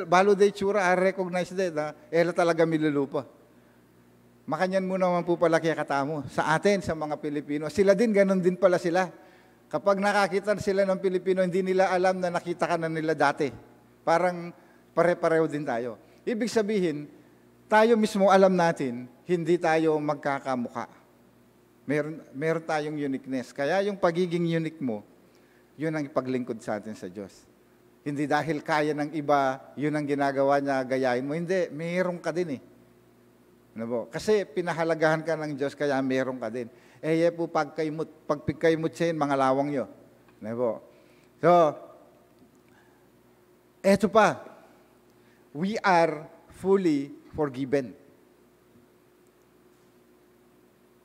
balo day tsura, recognize day, ela talaga milulupa. Makanyan mo naman po pala kaya katamo. Sa atin, sa mga Pilipino, sila din, ganun din pala sila. Kapag nakakita sila ng Pilipino, hindi nila alam na nakita ka na nila dati. Parang pare-pareho din tayo. Ibig sabihin, tayo mismo alam natin, hindi tayo magkakamuka. Meron tayong uniqueness. Kaya yung pagiging unique mo, yun ang ipaglingkod sa atin sa Diyos. Hindi dahil kaya ng iba, yun ang ginagawa niya, gayahin mo. Hindi, meron ka din eh. Ano po? Kasi pinahalagahan ka ng Diyos, kaya meron ka din. Po pagpigkaymot siya mga lawang nyo. Ano po? So, eto pa. We are fully forgiven.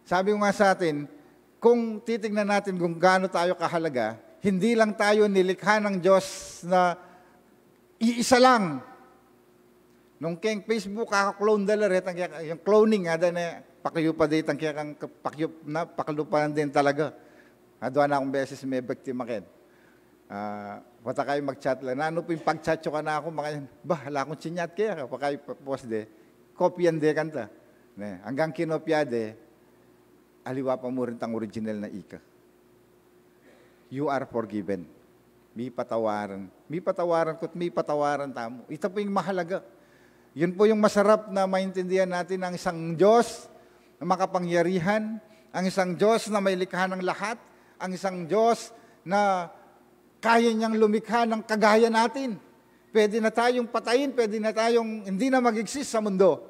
Sabi ko nga sa atin, kung titignan natin kung gaano tayo kahalaga, hindi lang tayo nilikha ng Diyos na iisa lang. Nung keng Facebook, kaka-clone dala rin, yung cloning, pakyo pa dito, pakyo pa din talaga. Doon na akong beses may biktima kin. Wata kayo mag-chat lang. Ano po yung pag-chat ka na ako, hala akong sinyat kaya, pakay post de, kopyan de kanta. Hanggang kinopya de, aliwa pa mo rin tang original na ika. You are forgiven. May patawaran. May patawaran ko't may patawaran tamo. Ito po yung mahalaga. Yun po yung masarap na maintindihan natin ang isang Diyos na makapangyarihan, ang isang Diyos na may likha ng lahat, ang isang Diyos na kaya niyang lumikha ng kagaya natin. Pwede na tayong patayin, pwede na tayong hindi na mag-exist sa mundo.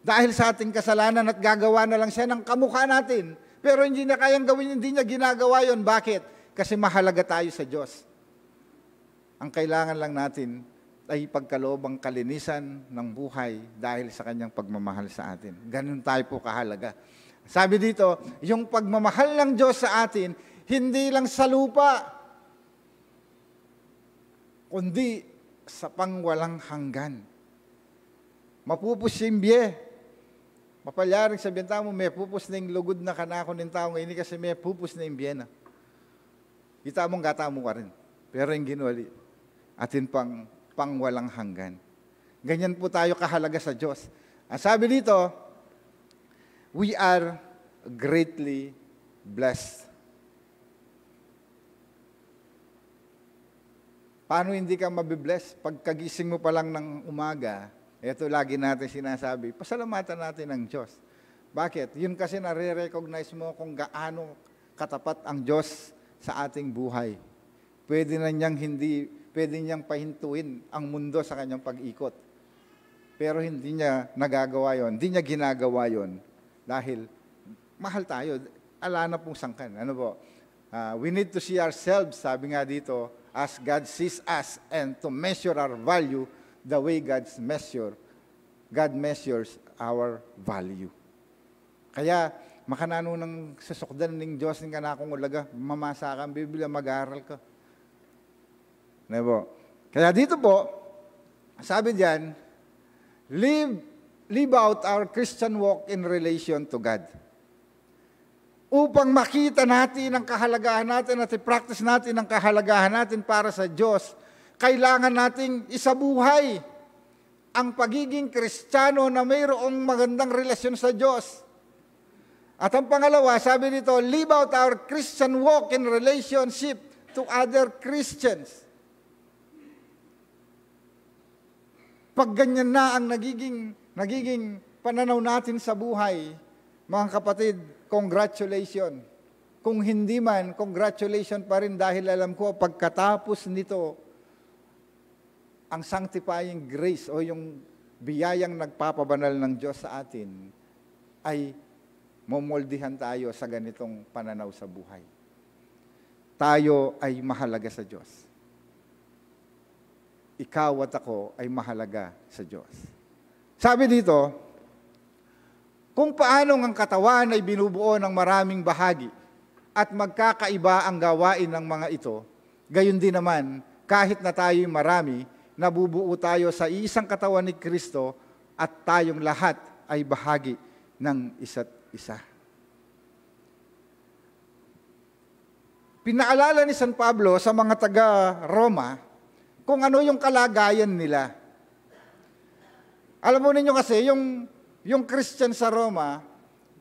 Dahil sa ating kasalanan at gagawa na lang siya ng kamukha natin. Pero hindi na kayang gawin, hindi niya ginagawa yon. Bakit? Kasi mahalaga tayo sa Diyos. Ang kailangan lang natin ay pagkaloob ang kalinisan ng buhay dahil sa kanyang pagmamahal sa atin. Ganun tayo po kahalaga. Sabi dito, yung pagmamahal ng Diyos sa atin, hindi lang sa lupa, kundi sa pangwalang hanggan. Mapupus yung biye. Mapalyaring sabihin tamo, may pupus na yung lugod na kanako ng tao ngayon kasi may pupus na yung biye na. Kita mong gata mo ka rin. Pero yung ginuli, atin pang walang hanggan. Ganyan po tayo kahalaga sa Diyos. Ang sabi dito, we are greatly blessed. Paano hindi ka mabibless? Pagkagising mo pa lang ng umaga, ito lagi natin sinasabi, pasalamatan natin ang Diyos. Bakit? Yun kasi nare-recognize mo kung gaano katapat ang Diyos sa ating buhay. Pwede niyang pahintuin ang mundo sa kanyang pag-ikot. Pero hindi niya nagagawa yon, hindi niya ginagawa yon dahil mahal tayo. Ala na pong sangkan. Ano po? We need to see ourselves, sabi nga dito, as God sees us and to measure our value the way God measures our value. Kaya, makanano ng susukdan ng Diyos ng kanakong ulaga, mamasa ka ang Biblia, mag-aaral ka. Diba? Kaya dito po, sabi diyan, live out our Christian walk in relation to God. Upang makita natin ang kahalagahan natin at i-practice natin ang kahalagahan natin para sa Diyos, kailangan nating isabuhay ang pagiging Kristiyano na mayroong magandang relasyon sa Diyos. At ang pangalawa, sabi dito, live out our Christian walk in relationship to other Christians. Pag ganyan na ang nagiging pananaw natin sa buhay, mga kapatid, congratulations. Kung hindi man, congratulations pa rin dahil alam ko, pagkatapos nito, ang sanctifying grace o yung biyayang nagpapabanal ng Diyos sa atin ay momoldihan tayo sa ganitong pananaw sa buhay. Tayo ay mahalaga sa Diyos. Ikaw at ako ay mahalaga sa Diyos. Sabi dito, kung paanong ang katawan ay binubuo ng maraming bahagi at magkakaiba ang gawain ng mga ito, gayon din naman, kahit na tayo'y marami, nabubuo tayo sa isang katawan ni Kristo at tayong lahat ay bahagi ng isa't isa. Pinaalala ni San Pablo sa mga taga-Roma kung ano yung kalagayan nila. Alam mo ninyo kasi, yung Christian sa Roma,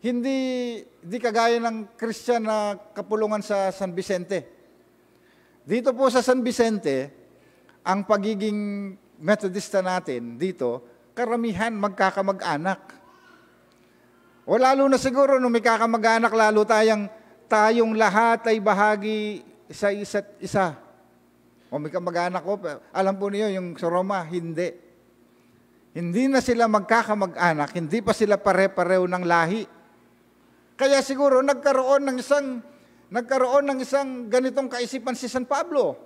hindi kagaya ng Christian na kapulungan sa San Vicente. Dito po sa San Vicente, ang pagiging Methodista natin dito, karamihan magkakamag-anak. O lalo na siguro nung may kakamag-anak, lalo tayong lahat ay bahagi sa isa't isa. O may kamag-anak ko, alam po niyo yung sa Roma, hindi. Hindi na sila magkakamag-anak, hindi pa sila pare-pareho ng lahi. Kaya siguro nagkaroon ng isang ganitong kaisipan si San Pablo.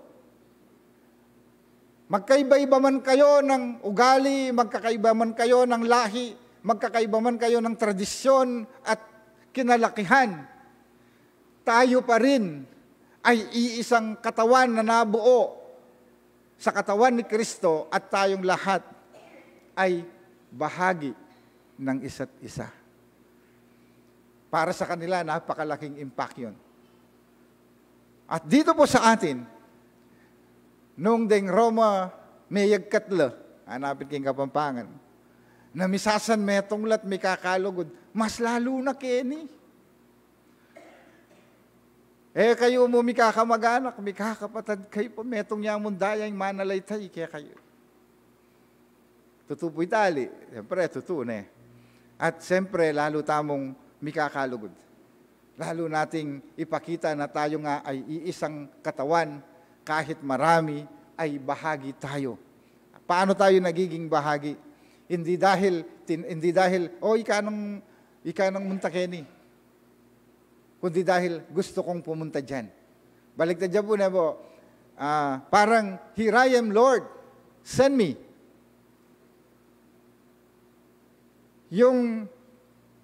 Magkaiba-iba man kayo ng ugali, magkakaiba man kayo ng lahi, magkakaiba man kayo ng tradisyon at kinalakihan, tayo pa rin ay iisang katawan na nabuo sa katawan ni Kristo at tayong lahat ay bahagi ng isa't isa. Para sa kanila, napakalaking impact yun. At dito po sa atin, nung ding Roma mayag katla, hanapin king Kapampangan, na misasan metong lat may kakalugod, mas lalo na keni. Kayo mo may kakamag-anak, may kakapatad kayo po, metong niya mundayang manalaytay, kaya kayo. Tutupoy tali. Siyempre, tutune. At siyempre, lalo tamong mikakalugod. Lalo nating ipakita na tayo nga ay iisang katawan, kahit marami, ay bahagi tayo. Paano tayo nagiging bahagi? Hindi dahil, ika nang muntakeni. Kundi dahil gusto kong pumunta dyan. Balik na dyan po na po. Parang, here I am, Lord, send me. Yung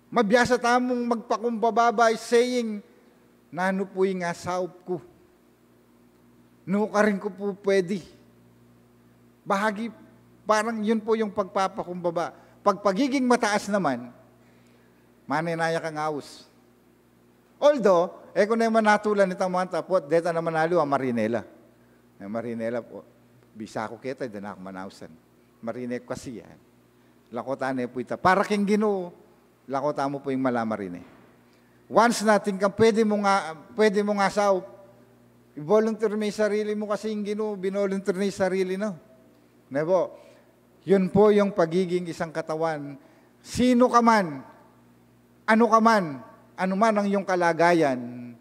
mabiyasa tamong magpakumbababay saying, nano po'y nga saop ko. No ka rin ko po pwede. Bahagi, parang yun po yung pagpapakumbaba. Pag pagiging mataas naman, maninaya kang awos. Although, kung naman natulan nitang mga tapot, deta naman nalo ang Marinela. Marinela po, bisa ko kita, doon ako manawsan. Marinela kasi yan. Lakotan po ita. Para king Ginoo, lakota mo po yung malama rin eh. Once natin ka, pwede mo nga sa i-volunteer mo yung sarili mo kasi yung binolunteer na yung sarili, no? Nebo, yun po yung pagiging isang katawan. Sino ka man, ano man ang iyong kalagayan,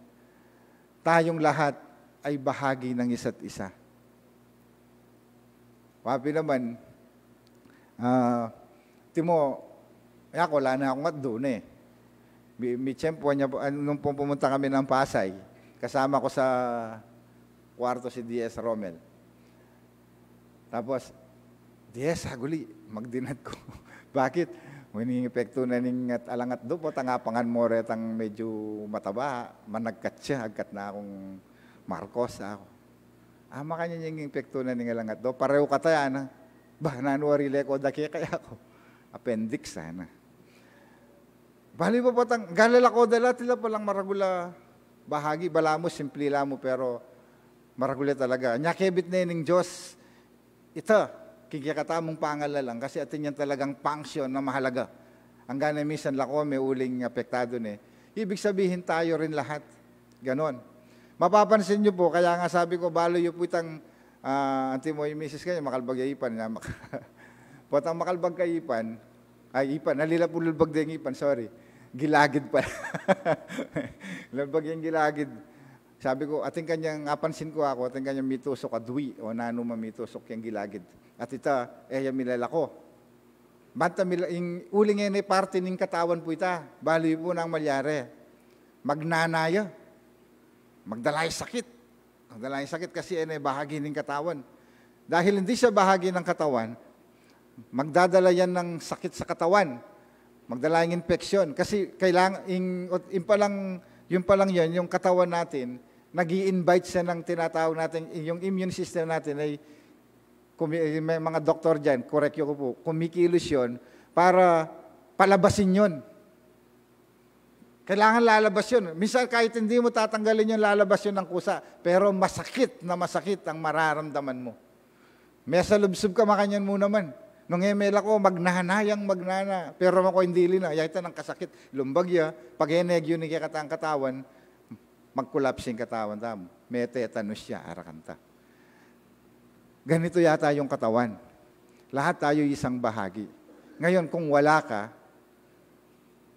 tayong lahat ay bahagi ng isa't isa. Wapi naman, Timo, ako, wala na akong at doon eh. May tiyempo niya, nung pumunta kami ng Pasay, kasama ko sa kwarto si D.S. Romel. Tapos, D.S. haguli, magdinat ko. Bakit? Huwing epekto na ning at alangat do po, tangapangan mo retang medyo mataba, managkat siya, agkat na akong Marcos ako. Makanya yung epekto na ning alangat do, pareho kataya na, nanuwari ko daki kaya ako. Appendix sana. Bali pa patang, galala ko dala, tila palang maragula bahagi, bala mo, simple lang mo, pero maragula talaga. Nyakebit na yung Diyos, ito, kikikatamong pangala lang, kasi atin yan talagang function na mahalaga. Ang gana minsan lako, may uling apektado na ibig sabihin tayo rin lahat. Ganon. Mapapansin nyo po, kaya nga sabi ko, balo yung po itang, antimoy misis kayo, makalbag-ipan. Potang makalbag-ipan, nalilapululbag din ipan, sorry. Gilagid pa. Lulbag yung gilagid. Sabi ko, ating kanyang, apansin ko ako, ating kanyang mitusok adwi, o nano mamitusok yung gilagid. At ita, yung milala ko. Banta, yung uling yan ay parte ng katawan po ita. Bali po nang malyari. Magnanaya. Magdalay sakit. Magdalay sakit kasi yan ay bahagi ng katawan. Dahil hindi siya bahagi ng katawan, magdadala yan ng sakit sa katawan. Magdala yung infeksyon. Kasi kailangan, yung palang yan, yung katawan natin, nag-i-invite siya ng tinatawag natin, yung immune system natin ay, may mga doktor dyan, correct yun ko po, kumikilos yun para palabasin yun. Kailangan lalabas yun. Minsan kahit hindi mo tatanggalin yun, lalabas yun ng kusa. Pero masakit ang mararamdaman mo. May salubsub ka makanyan mo naman. Nung email ako, magnanayang magnana. Pero ako hindi na. Yata ng kasakit. Lumbagya, pag eneg yun ni katang katawan, magkulapsing katawan tamo. May tetanus siya, arakanta. Ganito yata yung katawan. Lahat tayo isang bahagi. Ngayon, kung wala ka,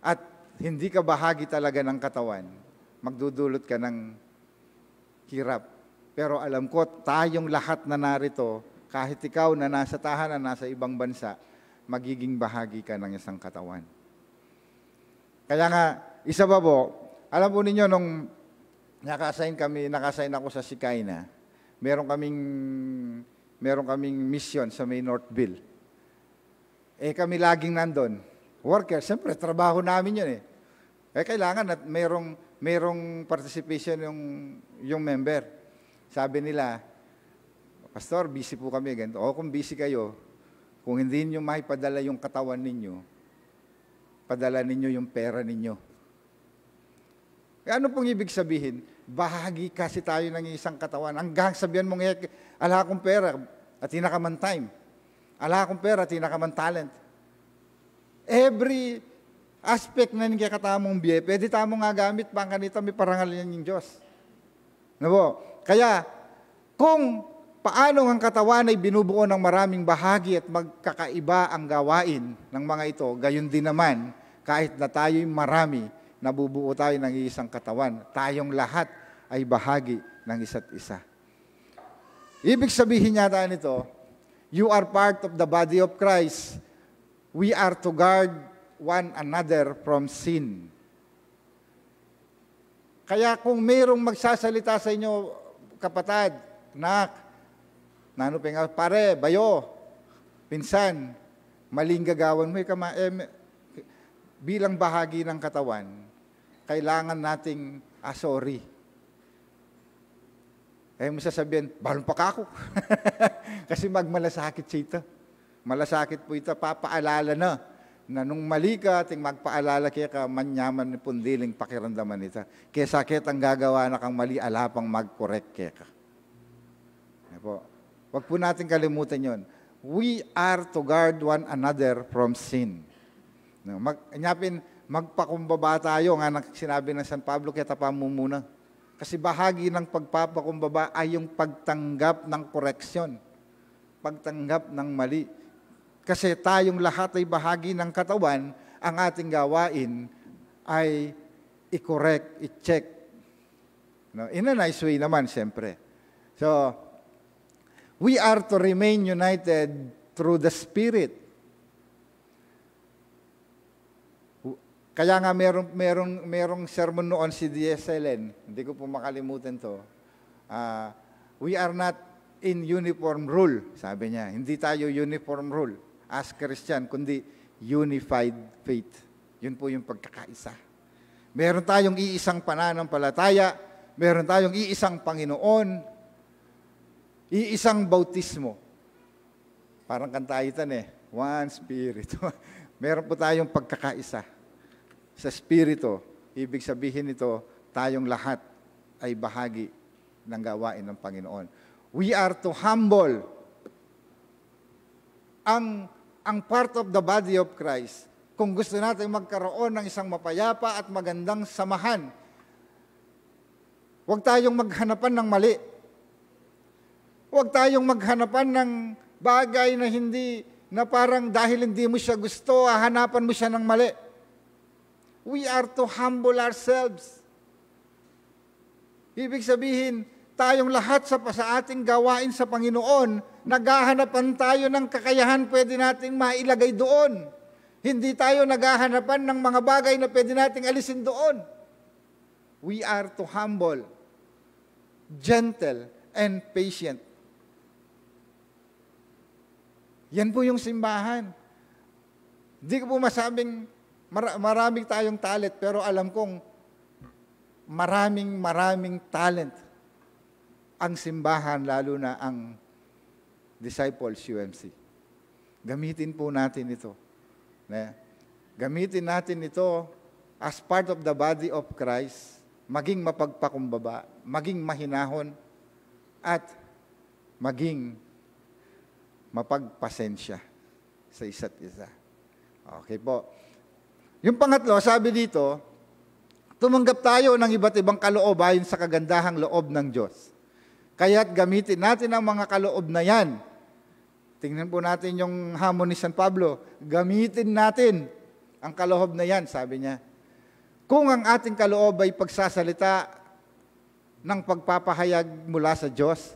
at hindi ka bahagi talaga ng katawan, magdudulot ka ng hirap. Pero alam ko, tayong lahat na narito, kahit ikaw na nasa tahanan, nasa ibang bansa, magiging bahagi ka ng isang katawan. Kaya nga, isa pa po, alam po ninyo, nung naka-assign ako sa Sikaina, meron kaming mission sa may Northville. Kami laging nandun. Worker, siyempre, trabaho namin yun kailangan at merong participation yung member. Sabi nila, Pastor, busy po kami. Ganito. Kung busy kayo, kung hindi niyo maipadala yung katawan ninyo, padala ninyo yung pera ninyo. Ano pong ibig sabihin? Bahagi kasi tayo ng isang katawan. Hanggang sabihan mong, ala akong pera at tinakaman time. Ala akong pera at tinakaman talent. Every aspect na ng katamong biye, pwede tamong nga gamit, pang kanita may parangal yan yung Diyos. Kaya, kung paano ang katawan ay binubuo ng maraming bahagi at magkakaiba ang gawain ng mga ito, gayon din naman, kahit na tayo'y marami, nabubuo tayo ng isang katawan. Tayong lahat ay bahagi ng isa't isa. Ibig sabihin yata nito, you are part of the body of Christ. We are to guard one another from sin. Kaya kung mayroong magsasalita sa inyo, kapatid, pare, bayo, pinsan, maling gagawan mo, bilang bahagi ng katawan, kailangan nating sorry. Mo sasabihin, balon pa ako. Kasi magmalasakit siya ito. Malasakit po ito, papaalala na nung mali ka, ting magpaalala kaya ka, manyaman ni pundiling pakiramdaman ito. Kaya sakit ang gagawa na kang mali, alapang mag-correct kaya ka. Huwag po natin kalimutan yon. We are to guard one another from sin. magpakumbaba tayo, nga sinabi ng San Pablo, kaya tapa mo muna. Kasi bahagi ng pagpapakumbaba ay yung pagtanggap ng koreksyon, pagtanggap ng mali. Kasi tayong lahat ay bahagi ng katawan, ang ating gawain ay i-correct, i-check. No? In a nice way naman, siyempre. So, we are to remain united through the Spirit. Kaya nga merong sermon noon si D.S. Helen, hindi ko po makalimutan to. We are not in uniform rule, sabi niya. Hindi tayo uniform rule as Christian, kundi unified faith. Yun po yung pagkakaisa. Meron tayong iisang pananampalataya, meron tayong iisang Panginoon, iisang bautismo. Parang kantaitan one Spirit. Meron po tayong pagkakaisa. Sa Espiritu, ibig sabihin nito, tayong lahat ay bahagi ng gawain ng Panginoon. We are to humble. Ang part of the body of Christ, kung gusto natin magkaroon ng isang mapayapa at magandang samahan, huwag tayong maghanapan ng mali. Huwag tayong maghanapan ng bagay na na parang dahil hindi mo siya gusto, hahanapan mo siya ng mali. We are to humble ourselves. Ibig sabihin, tayong lahat sa ating gawain sa Panginoon, naghahanapan tayo ng kakayahan pwede nating mailagay doon. Hindi tayo naghahanapan ng mga bagay na pwede nating alisin doon. We are to humble, gentle, and patient. Yan po yung simbahan. Hindi ko po masabing maraming tayong talent, pero alam kong maraming talent ang simbahan, lalo na ang Disciples UMC. Gamitin po natin ito. Gamitin natin ito as part of the body of Christ, maging mapagpakumbaba, maging mahinahon, at maging mapagpasensya sa isa't isa. Okay po. Yung pangatlo, sabi dito, tumanggap tayo ng iba't ibang kaloob ayon sa kagandahang loob ng Diyos. Kaya't gamitin natin ang mga kaloob na yan. Tingnan po natin yung hamon ni San Pablo. Gamitin natin ang kaloob na yan, sabi niya. Kung ang ating kaloob ay pagsasalita ng pagpapahayag mula sa Diyos,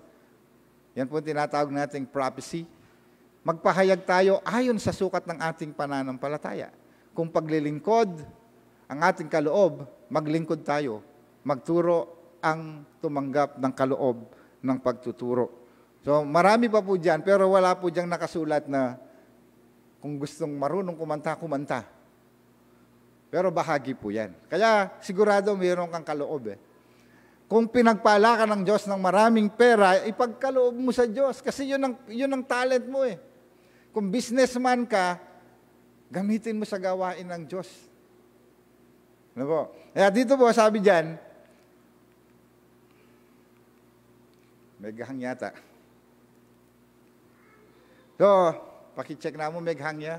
yan po tinatawag nating prophecy, magpahayag tayo ayon sa sukat ng ating pananampalataya. Kung paglilingkod ang ating kaloob, maglingkod tayo. Magturo ang tumanggap ng kaloob ng pagtuturo. So, marami pa po dyan, pero wala po dyan nakasulat na kung gustong marunong kumanta. Pero bahagi po yan. Kaya sigurado mayroon kang kaloob Kung pinagpala ka ng Diyos ng maraming pera, ipagkaloob mo sa Diyos. Kasi yun ang talent mo Kung businessman ka, gamitin mo sa gawain ng Diyos. Ano po? Kaya dito po, sabi dyan, may gahang yata. So, pakicheck na mo, may gahang niya.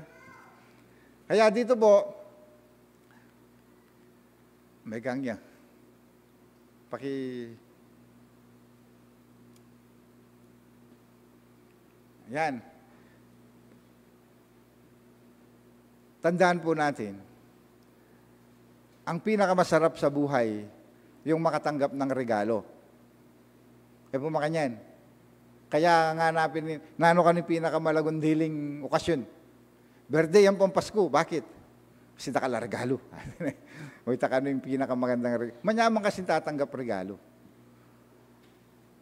Kaya dito po, may gahang niya. Yan. Tandaan po natin, ang pinakamasarap sa buhay, yung makatanggap ng regalo. Kaya po makanyan. Kaya nga nano ka ng pinakamalagundhiling okasyon. Birthday ang Pasko. Bakit? Kasi nakala regalo. O taka yung pinakamagandang regalo. Manyaman kasi tatanggap regalo.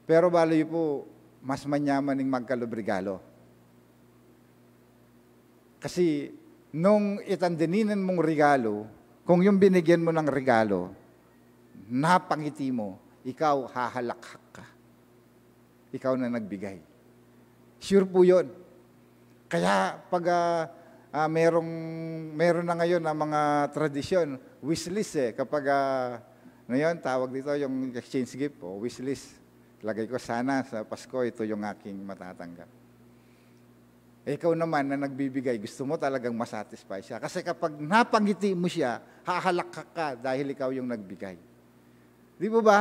Pero baloy po, mas manyaman yung magkalob regalo. Kasi nung itandininan mong regalo, kung yung binigyan mo ng regalo, napangiti mo, ikaw hahalakhak ka. Ikaw na nagbigay. Sure po yun. Kaya pag meron na ngayon na mga tradisyon, wishlist kapag ngayon, tawag dito yung exchange gift o wishlist. Lagay ko sana sa Pasko, ito yung aking matatanggap. Ikaw naman na nagbibigay, gusto mo talagang masatisfy siya. Kasi kapag napangiti mo siya, hahalakak ka dahil ikaw yung nagbigay. Di ba ba?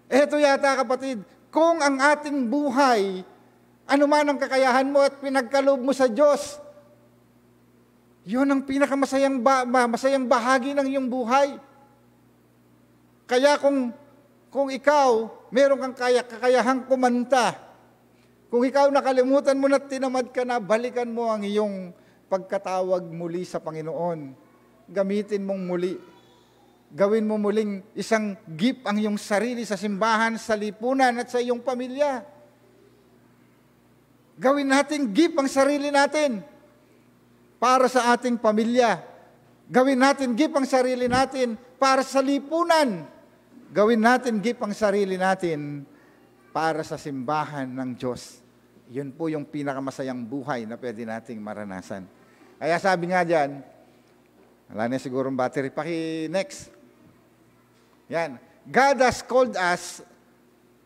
Eto yata kapatid, kung ang ating buhay, ano man ang kakayahan mo at pinagkaloob mo sa Diyos, yun ang pinakamasayang masayang bahagi ng iyong buhay. Kaya kung ikaw, meron kang kakayahang kumanta, kung ikaw nakalimutan mo na tinamad ka na, balikan mo ang iyong pagkatawag muli sa Panginoon. Gamitin mong muli. Gawin mo muling isang gift ang iyong sarili sa simbahan, sa lipunan at sa iyong pamilya. Gawin natin gift ang sarili natin para sa ating pamilya. Gawin natin gift ang sarili natin para sa lipunan. Gawin natin gift ang sarili natin para sa simbahan ng Diyos. Yun po yung pinakamasayang buhay na pwede nating maranasan. Kaya sabi nga dyan, wala na siguro ang battery. Next. Yan. God has called us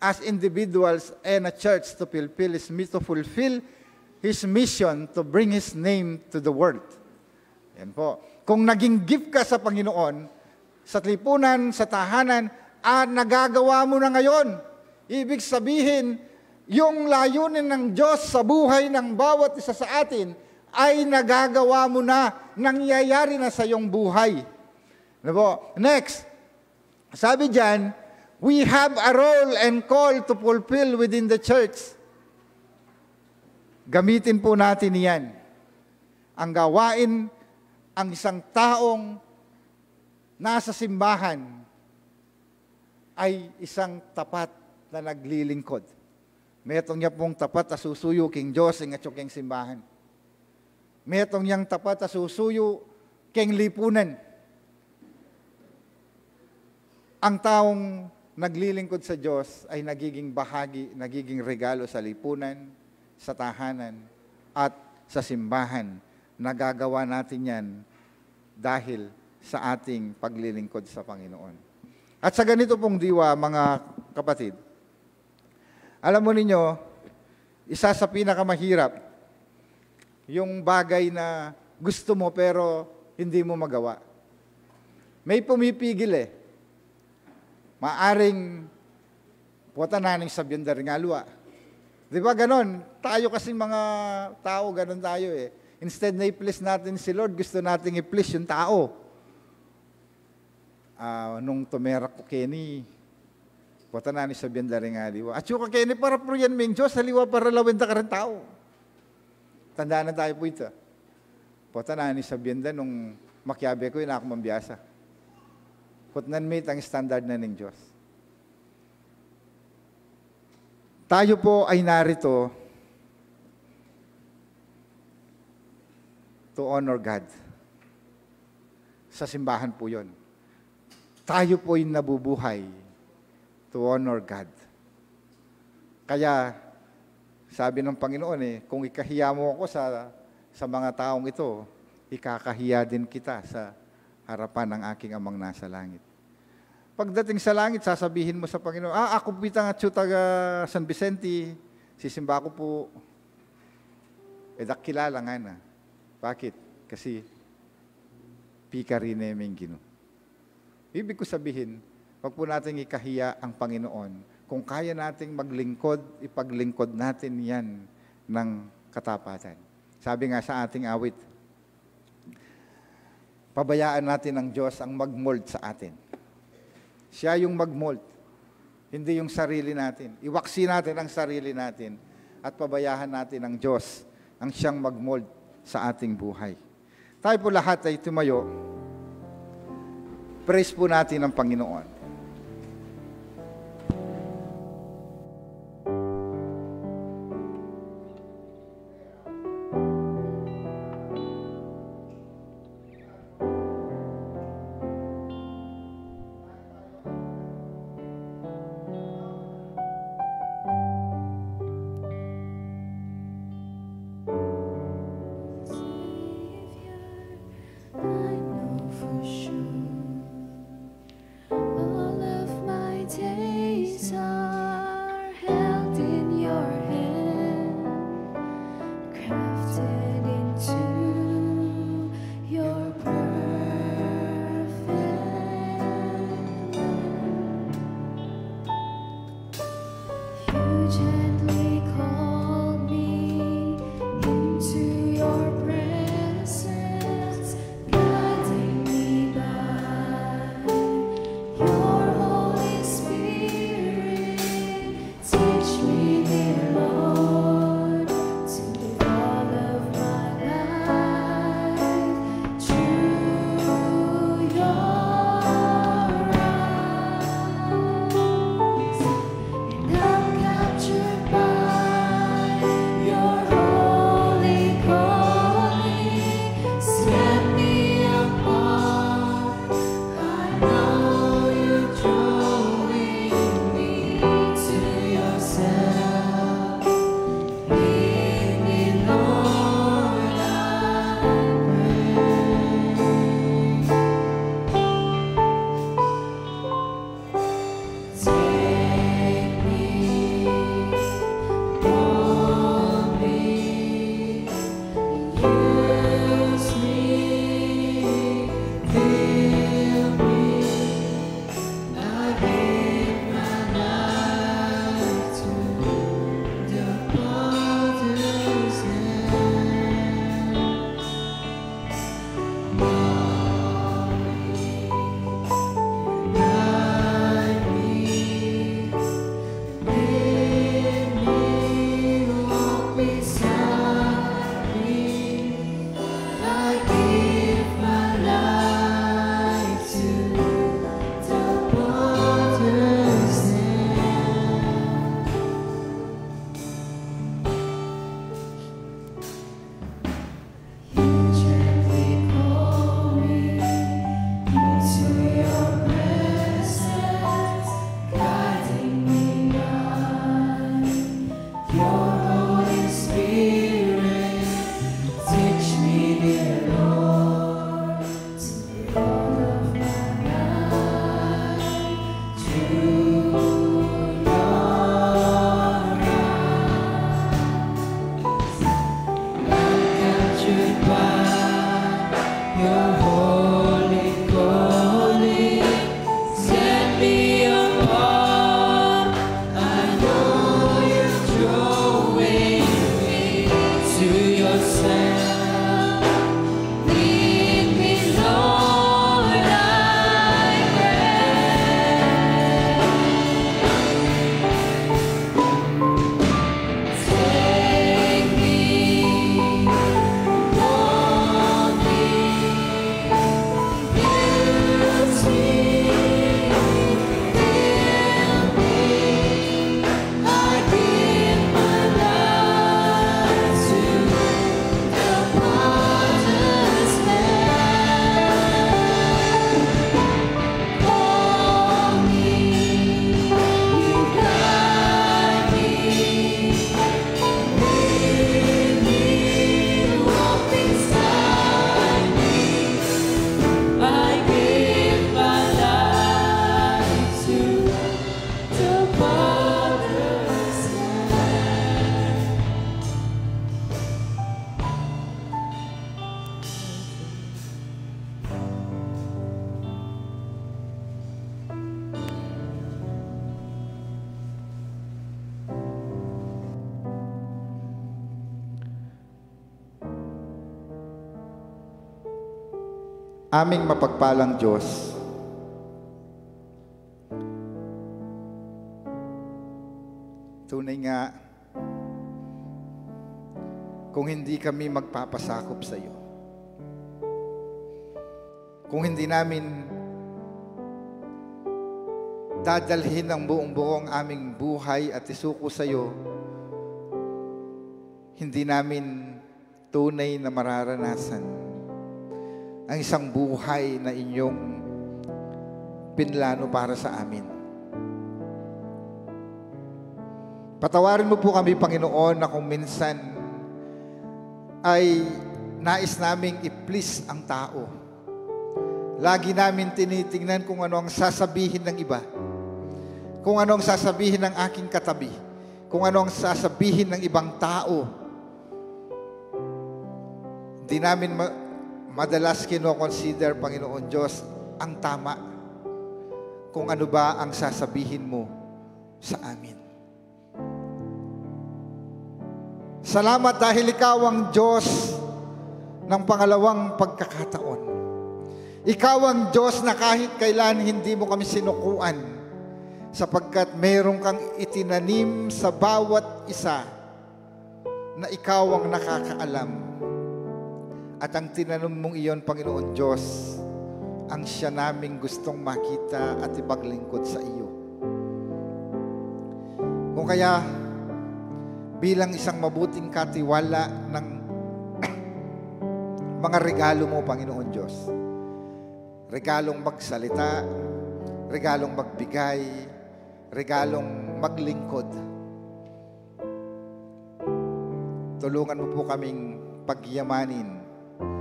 as individuals and a church to fulfill His mission to bring His name to the world. Yan po. Kung naging gift ka sa Panginoon, sa lipunan, sa tahanan, nagagawa mo na ngayon. Ibig sabihin, yung layunin ng Diyos sa buhay ng bawat isa sa atin ay nagagawa mo na, nangyayari na sa iyong buhay. Ano po? Next, sabi dyan, we have a role and call to fulfill within the church. Gamitin po natin yan. Ang gawain, ang isang taong nasa simbahan ay isang tapat na naglilingkod. Metong niya pong tapat na susuyo king Diyos ng atyo king simbahan. Metong niyang tapat na susuyo king lipunan. Ang taong naglilingkod sa Diyos ay nagiging bahagi, nagiging regalo sa lipunan, sa tahanan, at sa simbahan. Nagagawa natin yan dahil sa ating paglilingkod sa Panginoon. At sa ganito pong diwa, mga kapatid, alam mo ninyo, isa sa pinakamahirap, yung bagay na gusto mo pero hindi mo magawa. May pumipigil eh. Maaring puwata naning sabihin da rin nga luwa. Di ba ganon? Tayo kasing mga tao, ganon tayo eh. Instead na i-please natin si Lord, gusto nating i-please yung tao. Nung tumerak ko Kenny, puwata naning sabihin da rin nga liwa. At yung Kenny, para pro yan ming Diyos, haliwa para lawin da ka rin tao. Tandaan na tayo po ito. Puwata naning sabihin da nung makyabe ko, yun ako mambiyasa. Putnan meet ang standard na ng Diyos. Tayo po ay narito to honor God. Sa simbahan po yun. Tayo po ay nabubuhay to honor God. Kaya, sabi ng Panginoon kung ikahiya mo ako sa mga taong ito, ikakahiya din kita sa harapan ng aking amang nasa langit. Pagdating sa langit, sasabihin mo sa Panginoon, ako pitang at taga San Vicente, sisimba ko po. Kilala nga na. Bakit? Kasi, pika rin naming Gino. Ibig ko sabihin, wag po natin ikahiya ang Panginoon. Kung kaya nating maglingkod, ipaglingkod natin yan ng katapatan. Sabi nga sa ating awit, pabayaan natin ang Diyos ang mag-mold sa atin. Siya yung mag-mold, hindi yung sarili natin. Iwaksi natin ang sarili natin at pabayaan natin ang Diyos ang siyang mag-mold sa ating buhay. Tayo po lahat ay tumayo. Praise po natin ang Panginoon. I know for sure Aming mapagpalang Diyos, tunay nga, kung hindi kami magpapasakop sa iyo, kung hindi namin dadalhin ang buong aming buhay at isuko sa iyo, hindi namin tunay na mararanasan ang isang buhay na inyong pinlano para sa amin. Patawarin mo po kami, Panginoon, na kung minsan ay nais naming i-please ang tao. Lagi namin tinitingnan kung ano ang sasabihin ng iba, kung ano ang sasabihin ng aking katabi, kung ano ang sasabihin ng ibang tao. Hindi namin madalas kino-consider, Panginoon Diyos, ang tama kung ano ba ang sasabihin mo sa amin. Salamat dahil ikaw ang Diyos ng pangalawang pagkakataon. Ikaw ang Diyos na kahit kailan hindi mo kami sinukuan, sapagkat mayroon kang itinanim sa bawat isa na ikaw ang nakakaalam. At ang tinanong mong iyon, Panginoon Diyos, ang siya naming gustong makita at ipaglingkod sa iyo. Kung kaya, bilang isang mabuting katiwala ng mga regalo mo, Panginoon Diyos. Regalong magsalita, regalong magbigay, regalong maglingkod. Tulungan mo po kaming pagyamanin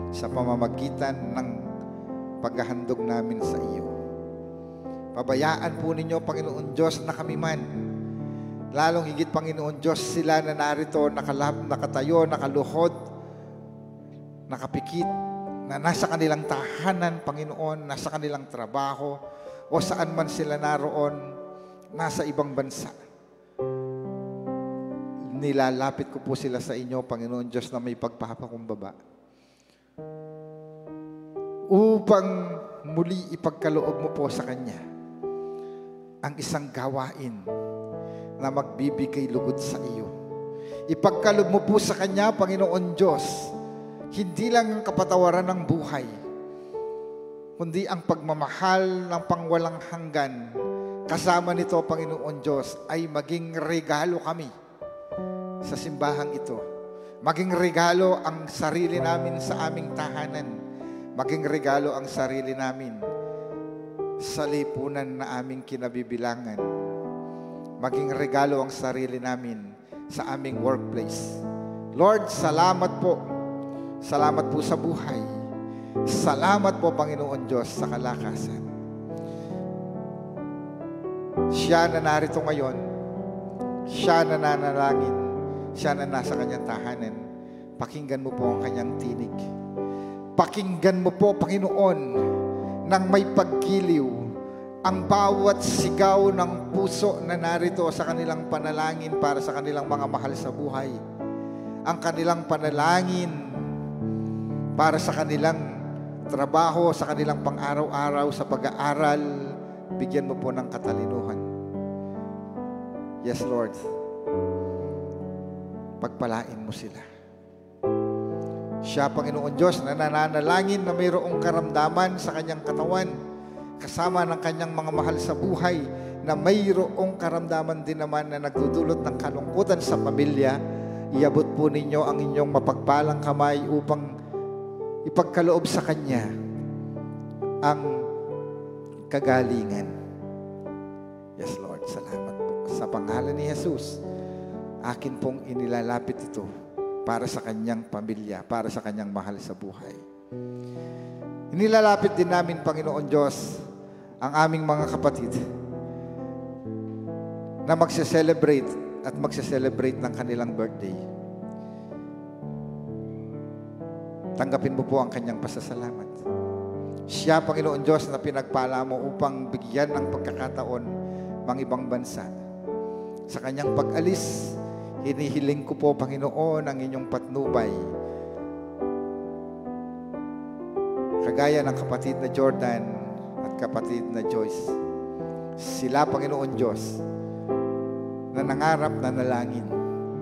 sa pamamagitan ng paghahandog namin sa iyo. Pabayaan po ninyo, Panginoon Diyos, na kami man, lalong higit, Panginoon Diyos, sila na narito, nakatayo, nakaluhod, nakapikit, na nasa kanilang tahanan, Panginoon, nasa kanilang trabaho, o saan man sila naroon, nasa ibang bansa. Nilalapit ko po sila sa inyo, Panginoon Diyos, na may pagpapakumbaba, upang muli ipagkaloob mo po sa Kanya ang isang gawain na magbibigay lugod sa iyo. Ipagkaloob mo po sa Kanya, Panginoon Diyos, hindi lang ang kapatawaran ng buhay, kundi ang pagmamahal ng pangwalang hanggan. Kasama nito, Panginoon Diyos, ay maging regalo kami sa simbahang ito. Maging regalo ang sarili namin sa aming tahanan. Maging regalo ang sarili namin sa lipunan na aming kinabibilangan. Maging regalo ang sarili namin sa aming workplace. Lord, salamat po. Salamat po sa buhay. Salamat po, Panginoon Diyos, sa kalakasan. Siya na narito ngayon, siya na nanalangin, siya na nasa kanyang tahanan. Pakinggan mo po ang kanyang tinig. Pakinggan mo po, Panginoon, nang may pagkiliw ang bawat sigaw ng puso na narito sa kanilang panalangin para sa kanilang mga mahal sa buhay. Ang kanilang panalangin para sa kanilang trabaho, sa kanilang pang-araw-araw, sa pag-aaral. Bigyan mo po ng katalinuhan. Yes, Lord. Pagpalain mo sila. Siya, Panginoon Diyos, na nananalangin na mayroong karamdaman sa kanyang katawan, kasama ng kanyang mga mahal sa buhay, na mayroong karamdaman din naman na nagdudulot ng kalungkutan sa pamilya. Iabot po ninyo ang inyong mapagpalang kamay upang ipagkaloob sa Kanya ang kagalingan. Yes, Lord, salamat po. Sa pangalan ni Jesus, akin pong inilalapit ito para sa Kanyang pamilya, para sa Kanyang mahal sa buhay. Inilalapit din namin, Panginoon Diyos, ang aming mga kapatid na magse-celebrate at magse-celebrate ng kanilang birthday. Tanggapin mo po ang kanyang pasasalamat. Siya, Panginoon Diyos, na pinagpala mo upang bigyan ng pagkakataon mga ibang bansa. Sa kanyang pag-alis, hinihiling ko po, Panginoon, ang inyong patnubay. Kagaya ng kapatid na Jordan at kapatid na Joyce. Sila, Panginoon Diyos, na nangarap na nalangin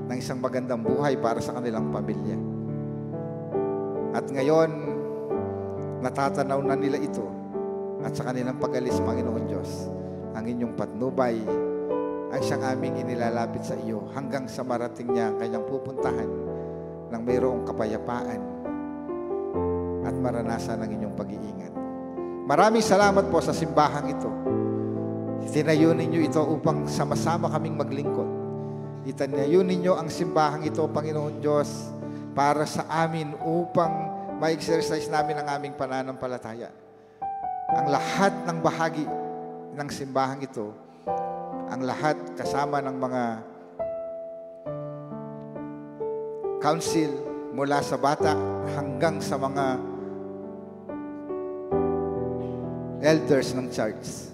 ng isang magandang buhay para sa kanilang pamilya. At ngayon, natatanaw na nila ito at sa kanilang pag-alis, Panginoon Diyos, ang inyong patnubay ang siyang aming inilalapit sa iyo hanggang sa marating niya ang kanyang pupuntahan ng mayroong kapayapaan at maranasan ang inyong pag-iingat. Maraming salamat po sa simbahang ito. Itinayo ninyo ito upang sama-sama kaming maglingkod. Itinayo ninyo ang simbahang ito, Panginoon Diyos, para sa amin upang ma-exercise namin ang aming pananampalataya. Ang lahat ng bahagi ng simbahang ito, ang lahat kasama ng mga council mula sa bata hanggang sa mga elders ng church.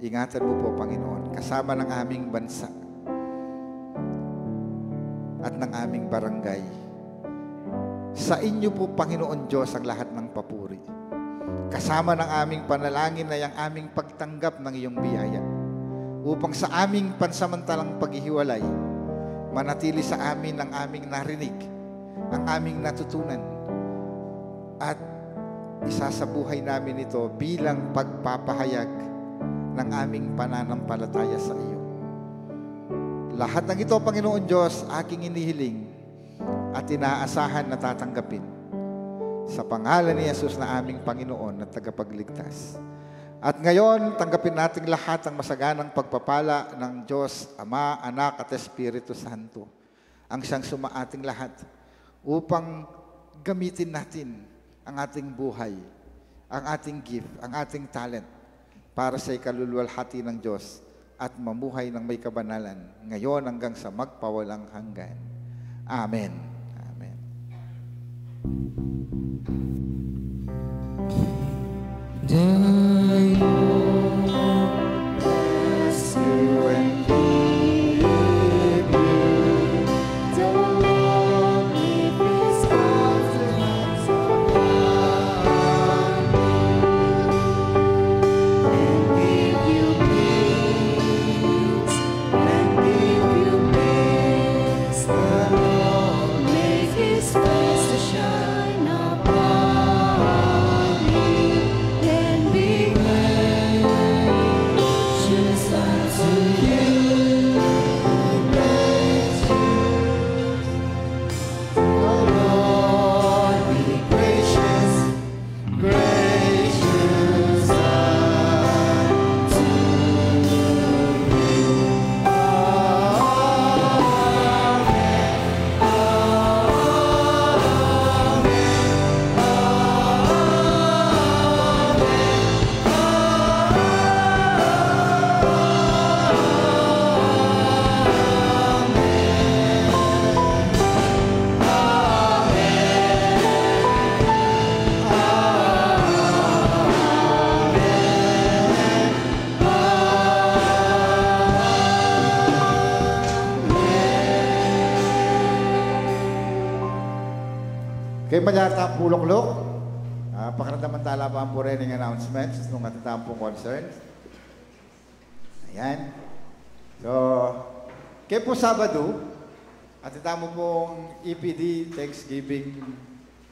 Ingatan mo po, Panginoon, kasama ng aming bansa at ng aming barangay. Sa inyo po, Panginoon Diyos, ang lahat ng papuri. Kasama ng aming panalangin na yung aming pagtanggap ng iyong biyaya upang sa aming pansamantalang paghihiwalay, manatili sa amin ang aming narinig, ang aming natutunan, at isasabuhay namin ito bilang pagpapahayag ng aming pananampalataya sa iyo. Lahat ng ito, Panginoon Diyos, aking inihiling at inaasahan na tatanggapin sa pangalan ni Jesus na aming Panginoon at tagapagligtas. At ngayon, tanggapin natin lahat ang masaganang pagpapala ng Diyos, Ama, Anak at Espiritu Santo, ang siyang sumaating lahat, upang gamitin natin ang ating buhay, ang ating gift, ang ating talent, para sa ikaluluwalhati ng Diyos at mamuhay ng may kabanalan, ngayon hanggang sa magpawalang hanggan. Amen. Amen. Kaya Malyata Puloklok, pakiramdamantala pa ang po rin ng announcements nung atitang pong concerns. Ayan. So, kaya po Sabado, atitang mo pong EPD Thanksgiving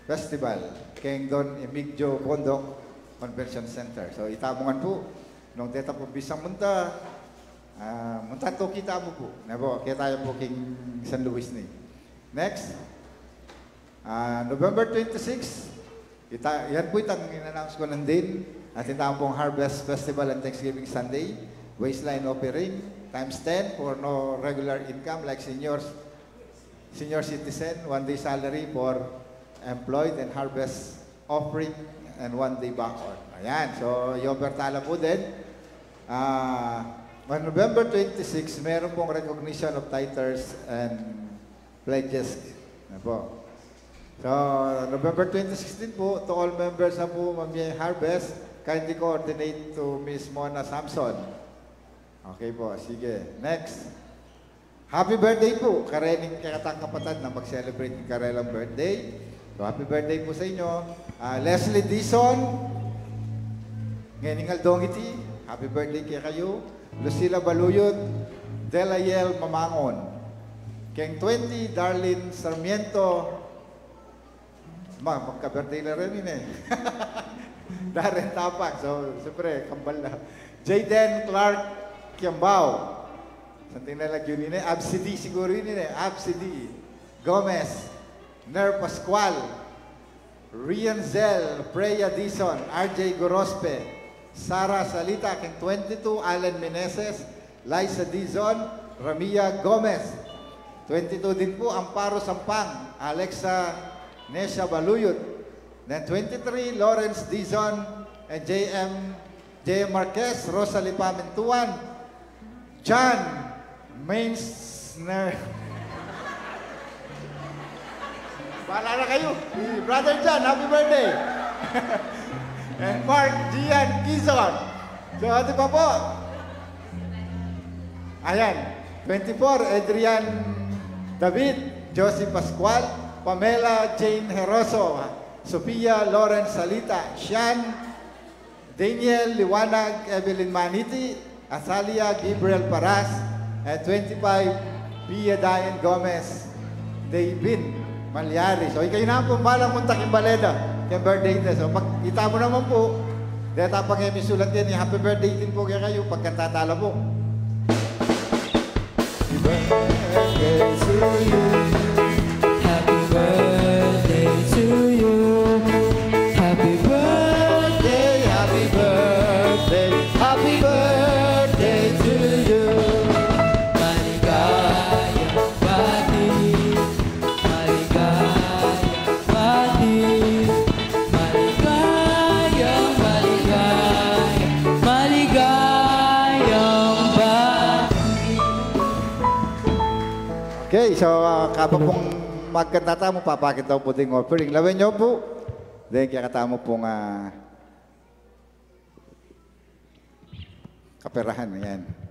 Festival, kaya doon Emigdio Bondok Convention Center. So, itamungan po, nung teta po bisang munta, munta to kita mo po. Kaya tayo po king San Luis ni. Next. November 26, yan po itang in-announce ko ng din. At itang pong Harvest Festival and Thanksgiving Sunday, Waistline Offering, times 10 for no regular income like senior citizen, 1 day salary for employed, and Harvest Offering and 1 day back on. Ayan, so Yobertala po din. On November 26, meron pong recognition of tithers and pledges. Ayan po. So, November 2016 po, to all members na po Mamiyay Harvest, kindly coordinate to Miss Mona Samson. Okay po, sige. Next. Happy birthday po, karening kakatang kapatid na mag-celebrate ng karelang birthday. So, happy birthday po sa inyo. Leslie Dizon, Ngeningal Dongiti, happy birthday kay kayo. Lucila Baluyot, Delayel Mamangon. Keng 20, Darlene Sarmiento, magka-birthday na rin yun eh. Darren Tapak, so siyempre, kambal na. Jayden Clark Kiambao. Something na lang yun yun eh. Absidi siguro yun eh. Absidi. Gomez. Ner Pascual. Rian Zel. Freya Dizon. RJ Gorospe. Sara Salita. King 22. Allen Meneses. Liza Dizon. Ramia Gomez. 22 din po. Amparo Sampang. Alexa Nesha Baluyot. Then 23. Lawrence Dizon. And JM Marquez. Rosalie Pamentuan. John Mainsner. Bahala na kayo. Brother John, happy birthday. And Mark Gian Quizon. So, ito pa po. Ayan. 24, Adrian David, Josie Pascual, Pamela Jane Heroso, Sophia Lawrence Salita, Sian, Daniel Liwanag, Evelyn Maniti, Azalia Gabriel Paras, at 25, Pia Diane Gomez, David Malyari. So, ikaw na po balang muntak yung baleda. Yung birthday na. So, pag kita mo naman po, dahil tapang yung sulat yan, happy birthday din po kaya kayo pagkatatala po. Happy birthday to you. Happy birthday to you. Happy birthday, happy birthday, happy birthday to you. Maligayang bati, maligayang bati, maligayang, maligayang, maligayang bati. Okay, so kapag pong magkantata mo, papakita po din offering. Lawin nyo po. Then, kaya mo pong kaperahan. Ayan.